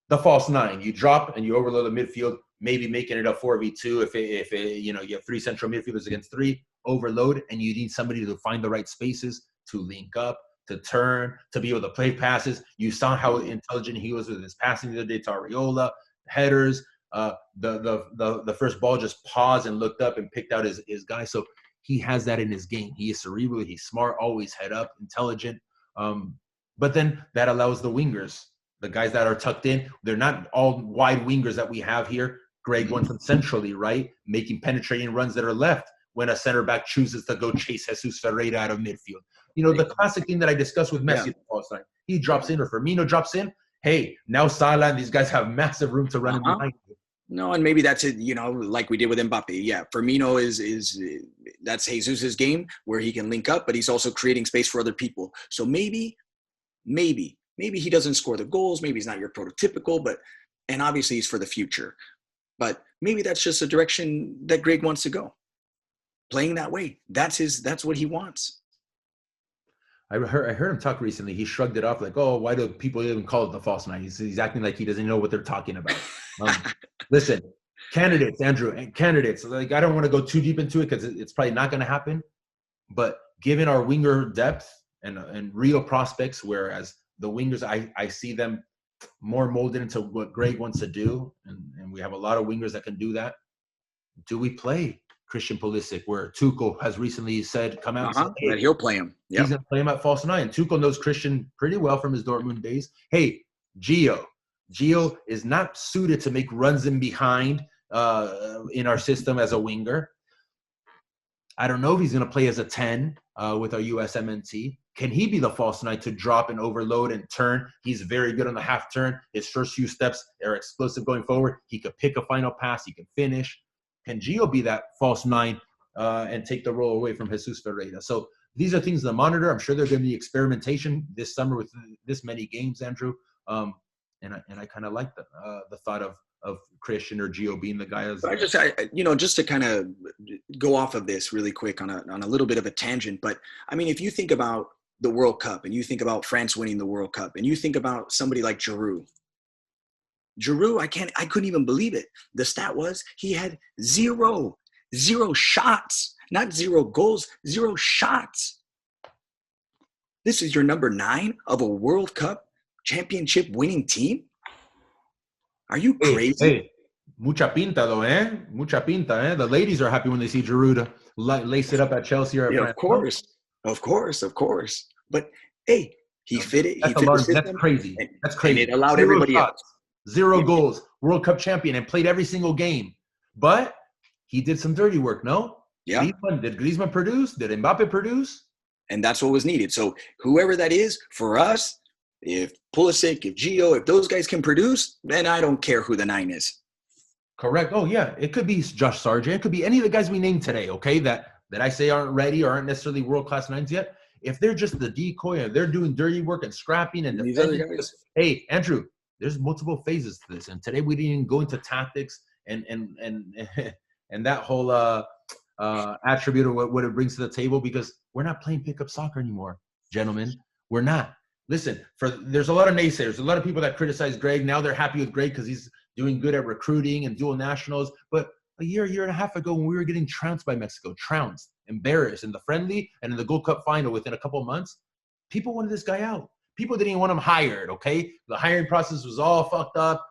The false 9, you drop and you overload the midfield, maybe making it a 4v2 if you have 3 central midfielders against 3, overload, and you need somebody to find the right spaces to link up, to turn, to be able to play passes. You saw how intelligent he was with his passing the other day to Areola, headers. The first ball just paused and looked up and picked out his guy. So he has that in his game. He is cerebral. He's smart, always head up, intelligent. But then that allows the wingers, the guys that are tucked in. They're not all wide wingers that we have here. Greg wants them centrally, right? Making penetrating runs that are left when a center back chooses to go chase Jesus Ferreira out of midfield. The classic thing that I discussed with Messi last night. He drops in or Firmino drops in. Hey, now Salah and these guys have massive room to run in behind you. No, and maybe that's it, like we did with Mbappe. Yeah, Firmino is that's Jesus' game where he can link up, but he's also creating space for other people. So maybe he doesn't score the goals. Maybe he's not your prototypical, and obviously he's for the future. But maybe that's just a direction that Greg wants to go. Playing that way. That's what he wants. I heard him talk recently. He shrugged it off like, oh, why do people even call it the false 9? He's acting like he doesn't know what they're talking about. Listen, candidates, Andrew, and candidates. Like, I don't want to go too deep into it because it's probably not going to happen. But given our winger depth and real prospects, whereas the wingers, I see them more molded into what Greg wants to do, and we have a lot of wingers that can do that. Do we play Christian Pulisic, where Tuchel has recently said, come out and say, hey, that he'll play him. Yep. He's going to play him at false 9. Tuchel knows Christian pretty well from his Dortmund days. Hey, Gio is not suited to make runs in behind in our system as a winger. I don't know if he's going to play as a 10 with our USMNT. Can he be the false 9 to drop and overload and turn? He's very good on the half turn. His first few steps are explosive going forward. He could pick a final pass. He can finish. Can Gio be that false 9 and take the role away from Jesus Ferreira? So these are things to monitor. I'm sure there's going to be experimentation this summer with this many games, Andrew. And I kind of like the thought of Christian or Gio being the guy. Just to kind of go off of this really quick on a little bit of a tangent. But I mean, if you think about the World Cup and you think about France winning the World Cup and you think about somebody like Giroud, Giroud, I couldn't even believe it. The stat was he had zero shots, not 0 goals, 0 shots. This is your number 9 of a World Cup championship winning team? Are you crazy? Hey, mucha pinta though, eh? Mucha pinta, eh? The ladies are happy when they see Giroud lace it up at Chelsea or at France. Of course. But hey, he fit it. He fit the system. That's crazy. That's crazy. And it allowed everybody else. 0 goals, World Cup champion, and played every single game. But he did some dirty work, no? Yeah. Did Griezmann produce? Did Mbappe produce? And that's what was needed. So whoever that is, for us, if Pulisic, if Gio, if those guys can produce, then I don't care who the 9 is. Correct. Oh, yeah. It could be Josh Sargent. It could be any of the guys we named today, okay, that I say aren't ready or aren't necessarily world-class 9s yet. If they're just the decoy and they're doing dirty work and scrapping and defending, hey, Andrew, there's multiple phases to this. And today we didn't even go into tactics and that whole attribute of what it brings to the table, because we're not playing pickup soccer anymore, gentlemen. We're not. Listen, there's a lot of naysayers, a lot of people that criticize Greg. Now they're happy with Greg because he's doing good at recruiting and dual nationals. But a year and a half ago, when we were getting trounced by Mexico, embarrassed in the friendly and in the Gold Cup final within a couple of months, people wanted this guy out. People didn't even want him hired, okay? The hiring process was all fucked up.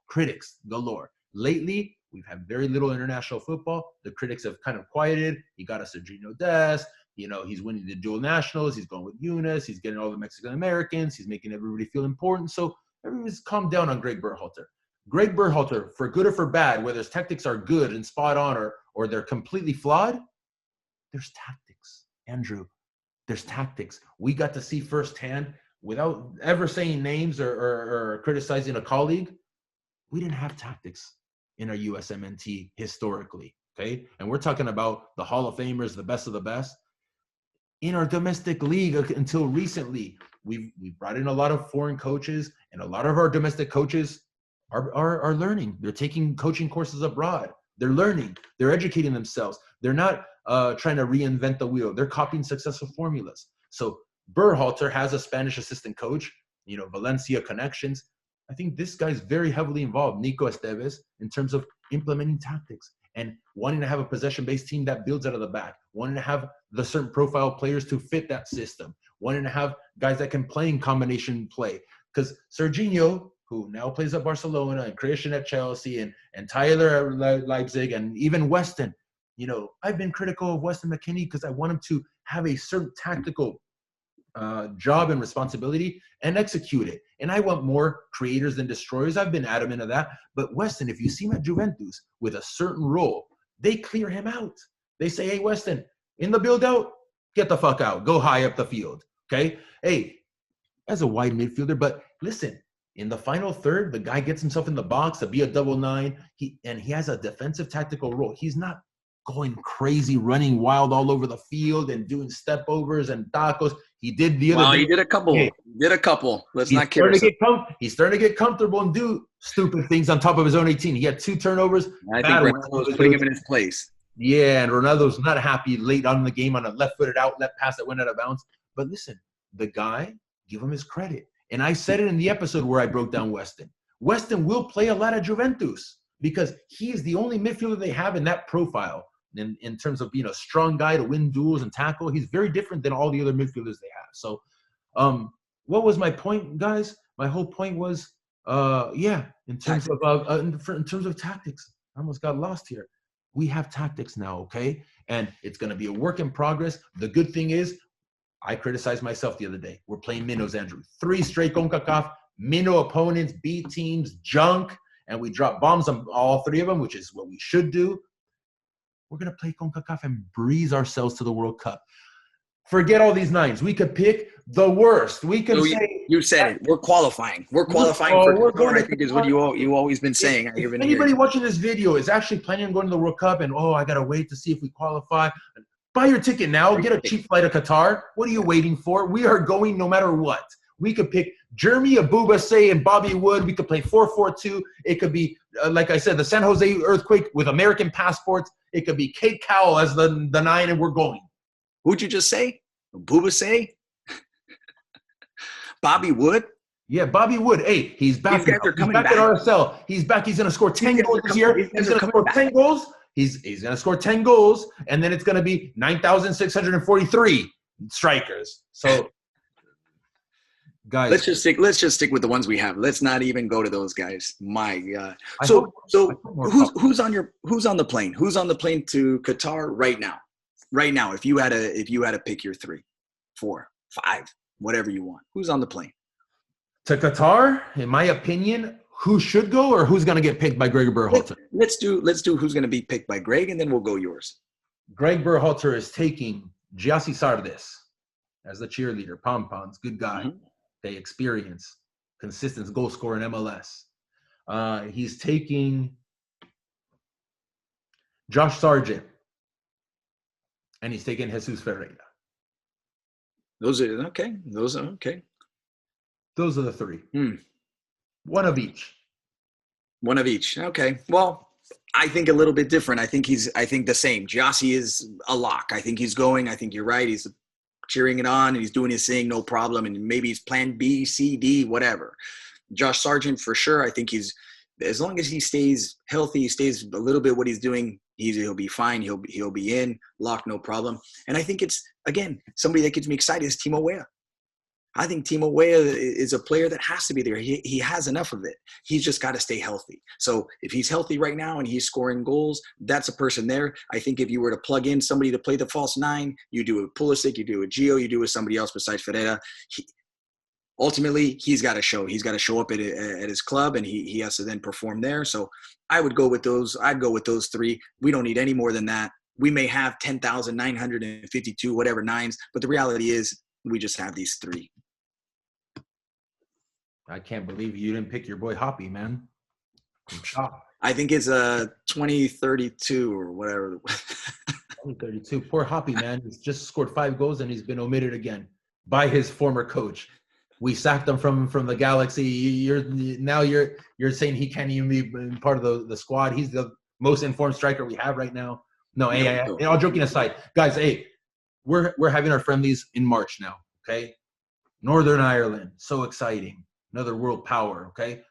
Critics galore. Lately, we've had very little international football. The critics have kind of quieted. He got a Serginho Dest. You know, he's winning the dual nationals. He's going with Eunice. He's getting all the Mexican Americans. He's making everybody feel important. So everybody's calmed down on Greg Berhalter. Greg Berhalter, for good or for bad, whether his tactics are good and spot on or they're completely flawed, there's tactics, Andrew. There's tactics. We got to see firsthand, without ever saying names or criticizing a colleague, we didn't have tactics in our USMNT historically, okay? And we're talking about the Hall of Famers, the best of the best. In our domestic league until recently, we brought in a lot of foreign coaches, and a lot of our domestic coaches are learning. They're taking coaching courses abroad. They're learning. They're educating themselves. They're not trying to reinvent the wheel. They're copying successful formulas. So Berhalter has a Spanish assistant coach, you know, Valencia connections. I think this guy's very heavily involved, Nico Esteves, in terms of implementing tactics and wanting to have a possession-based team that builds out of the back, wanting to have the certain profile players to fit that system, wanting to have guys that can play in combination play. Because Serginho, who now plays at Barcelona, and Christian at Chelsea, and Tyler at Leipzig, and even Weston, you know, I've been critical of Weston McKennie because I want him to have a certain tactical job and responsibility and execute it. And I want more creators than destroyers. I've been adamant of that. But Weston, if you see him at Juventus with a certain role, they clear him out. They say, hey, Weston, in the build out, get the fuck out. Go high up the field. Okay? Hey, as a wide midfielder, but listen, in the final third, the guy gets himself in the box to be a double 9. He has a defensive tactical role. He's not going crazy, running wild all over the field and doing step overs and tacos. He did the other. Well, he did a couple. Hey, did a couple. Let's not kid ourselves. He's starting to get comfortable and do stupid things on top of his own 18. He had 2 turnovers. I think Ronaldo's putting him in his place. Yeah, and Ronaldo's not happy late on in the game on a left-footed outlet pass that went out of bounds. But listen, the guy, give him his credit. And I said it in the episode where I broke down Weston. Weston will play a lot at Juventus because he is the only midfielder they have in that profile. In terms of being a strong guy to win duels and tackle, he's very different than all the other midfielders they have. So, what was my point, guys? My whole point was, in terms of tactics. I almost got lost here. We have tactics now, okay? And it's going to be a work in progress. The good thing is, I criticized myself the other day. We're playing minnows, Andrew. 3 straight CONCACAF minnow opponents, B teams, junk, and we drop bombs on all 3 of them, which is what we should do. We're going to play CONCACAF and breeze ourselves to the World Cup. Forget all these 9s. We could pick the worst. We can say... You said it. We're qualifying. We're qualifying for Qatar, I think is what you always been saying. If anybody watching this video is actually planning on going to the World Cup and, I got to wait to see if we qualify, buy your ticket now. Get a cheap flight to Qatar. What are you waiting for? We are going no matter what. We could pick Jeremy Abubasay and Bobby Wood. We could play 4-4-2. It could be, like I said, the San Jose Earthquake with American passports. It could be Kate Cowell as the 9, and we're going. Who'd you just say? Abubasay? Bobby Wood? Yeah, Bobby Wood. Hey, he's back. These guys are He's coming back at back. RSL. He's back. He's going to score 10 These guys goals are this coming- year. these guys He's are going to coming score back. 10 goals. He's going to score 10 goals, and then it's going to be 9,643 strikers. So, guys, let's just stick with the ones we have. Let's not even go to those guys. My God. I So hope who's on the plane? Who's on the plane to Qatar right now? Right now, if you had to pick your 3, 4, 5, whatever you want, who's on the plane? to Qatar, in my opinion, who should go or who's going to get picked by Greg Berhalter? Let's do who's going to be picked by Greg, and then we'll go yours. Greg Berhalter is taking Jozy Altidore as the cheerleader. Pom-poms, good guy. Mhm. They experience, consistent goal scorer in MLS. He's taking Josh Sargent, and he's taking Jesus Ferreira. Those are okay. Those are okay. Those are the 3. One of each. One of each. Okay. Well, I think a little bit different. I think the same. Jozy is a lock. I think he's going. I think you're right. He's cheering it on and he's doing his thing, no problem. And maybe he's plan B, C, D, whatever. Josh Sargent for sure. I think he's, as long as he stays healthy, he stays a little bit what he's doing, he'll be fine. He'll be in, locked, no problem. And I think it's, again, somebody that gets me excited is Timo Weah. I think Timo Weah is a player that has to be there. He has enough of it. He's just got to stay healthy. So if he's healthy right now and he's scoring goals, that's a person there. I think if you were to plug in somebody to play the false 9, you do it with Pulisic, you do it with Gio, you do it with somebody else besides Ferreira. Ultimately, he's got to show. He's got to show up at his club, and he has to then perform there. So I would go with those. I'd go with those 3. We don't need any more than that. We may have 10,952 whatever 9s, but the reality is we just have these 3. I can't believe you didn't pick your boy Hoppe, man. I'm shocked. I think it's 2032 or whatever. 2032. Poor Hoppe, man. He's just scored 5 goals and he's been omitted again by his former coach. We sacked him from the Galaxy. You're saying he can't even be part of the squad. He's the most informed striker we have right now. No, hey, all joking aside, guys. Hey, we're having our friendlies in March now. Okay, Northern Ireland, so exciting. Another world power. Okay,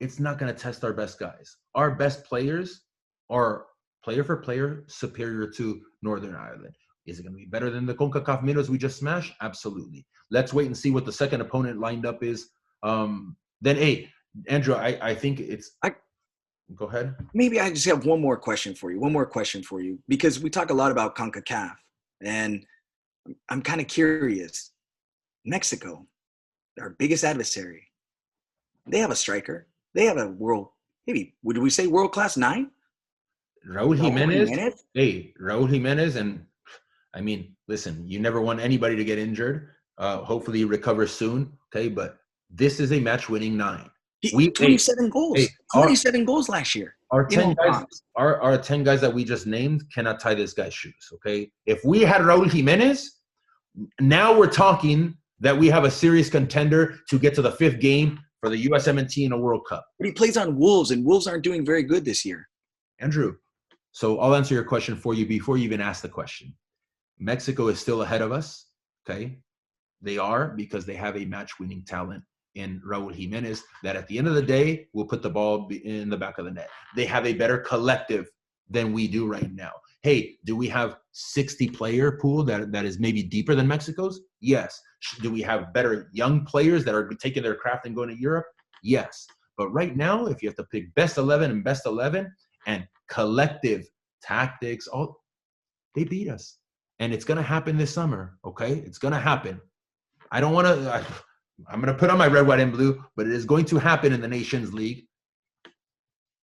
it's not going to test our best guys. Our best players are player for player superior to Northern Ireland. Is it going to be better than the CONCACAF minnows we just smashed? Absolutely. Let's wait and see what the second opponent lined up is. Then, hey, Andrew, I think it's – go ahead. Maybe I just have one more question for you. Because we talk a lot about CONCACAF, and I'm kind of curious. Mexico, our biggest adversary, they have a striker. They have a would we say world-class 9? Raul Jimenez. Hey, Raul Jimenez, and – I mean, listen, you never want anybody to get injured. Hopefully he recovers soon, okay? But this is a match-winning 9. 27 goals. 27 goals last year. Our 10 guys, our 10 guys that we just named cannot tie this guy's shoes, okay? If we had Raul Jimenez, now we're talking that we have a serious contender to get to the 5th game for the USMNT in a World Cup. But he plays on Wolves, and Wolves aren't doing very good this year. Andrew, so I'll answer your question for you before you even ask the question. Mexico is still ahead of us, okay? They are, because they have a match-winning talent in Raul Jimenez that at the end of the day will put the ball in the back of the net. They have a better collective than we do right now. Hey, do we have 60-player pool that is maybe deeper than Mexico's? Yes. Do we have better young players that are taking their craft and going to Europe? Yes. But right now, if you have to pick best 11 and best 11 and collective tactics, they beat us. And it's going to happen this summer, okay? It's going to happen. I don't want to – I'm going to put on my red, white, and blue, but it is going to happen in the Nations League.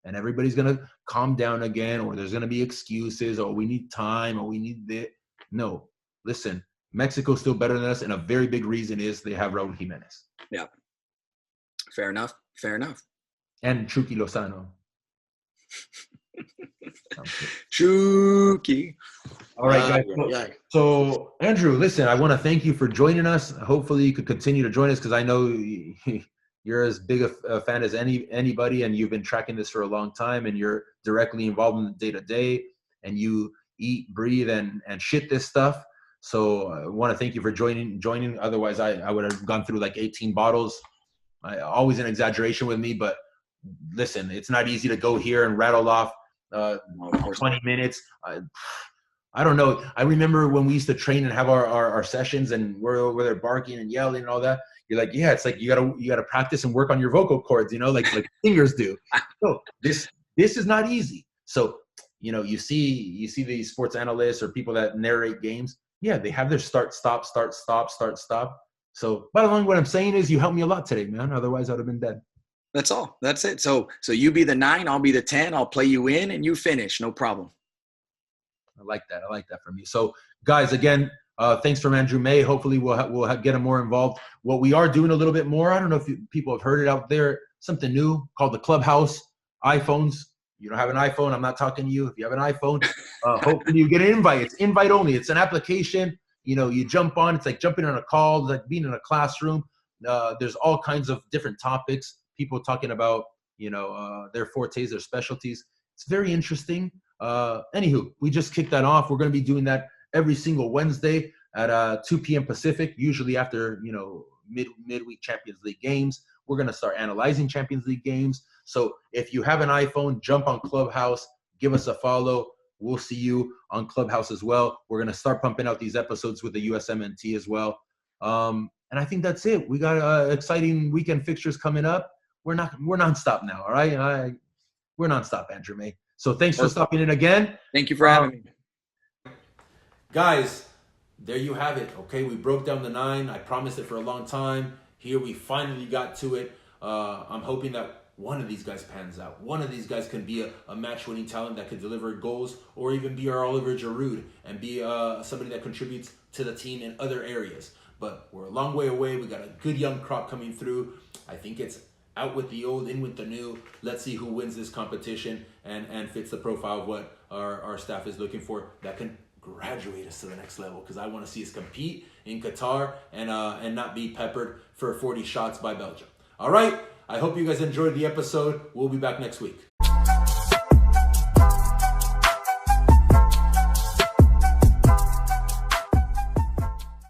And everybody's going to calm down again, or there's going to be excuses, or we need time, or we need this. No. Listen, Mexico's still better than us, and a very big reason is they have Raul Jimenez. Yeah. Fair enough. And Chucky Lozano. Chucky. All right, guys. So, Andrew, listen, I want to thank you for joining us. Hopefully you could continue to join us because I know you're as big a fan as anybody, and you've been tracking this for a long time, and you're directly involved in the day-to-day, and you eat, breathe, and shit this stuff. So I want to thank you for joining. Otherwise, I would have gone through like 18 bottles Always an exaggeration with me, but listen, it's not easy to go here and rattle off 20 minutes. I don't know. I remember when we used to train and have our sessions, and we're over there barking and yelling and all that. You're like, yeah, it's like you gotta practice and work on your vocal cords, like singers do. So this is not easy. So you see these sports analysts or people that narrate games. Yeah, they have their start, stop, start, stop, start, stop. So, by the way, what I'm saying is, you helped me a lot today, man. Otherwise, I'd have been dead. That's all. That's it. So you be the 9, I'll be the 10. I'll play you in, and you finish. No problem. I like that from you. So, guys, again, thanks from Andrew May. Hopefully, we'll get him more involved. What we are doing a little bit more, I don't know if people have heard it out there, something new called the Clubhouse. iPhones. You don't have an iPhone, I'm not talking to you. If you have an iPhone, hopefully you get an invite. It's invite only. It's an application. You jump on. It's like jumping on a call. It's like being in a classroom. There's all kinds of different topics. People talking about, their fortes, their specialties. It's very interesting. Anywho, we just kicked that off. We're going to be doing that every single Wednesday at 2 p.m. Pacific, usually after, midweek Champions League games. We're going to start analyzing Champions League games. So if you have an iPhone, jump on Clubhouse, give us a follow. We'll see you on Clubhouse as well. We're going to start pumping out these episodes with the USMNT as well. And I think that's it. We got exciting weekend fixtures coming up. We're nonstop now, all right? We're nonstop, Andrew May. So thanks for stopping in again. Thank you for having me. Guys, there you have it, okay? We broke down the 9. I promised it for a long time. Here we finally got to it. I'm hoping that one of these guys pans out. One of these guys can be a match-winning talent that could deliver goals, or even be our Oliver Giroud and be somebody that contributes to the team in other areas. But we're a long way away. We got a good young crop coming through. I think it's out with the old, in with the new. Let's see who wins this competition and fits the profile of what our staff is looking for, that can graduate us to the next level, because I want to see us compete in Qatar and not be peppered for 40 shots by Belgium. All right. I hope you guys enjoyed the episode. We'll be back next week.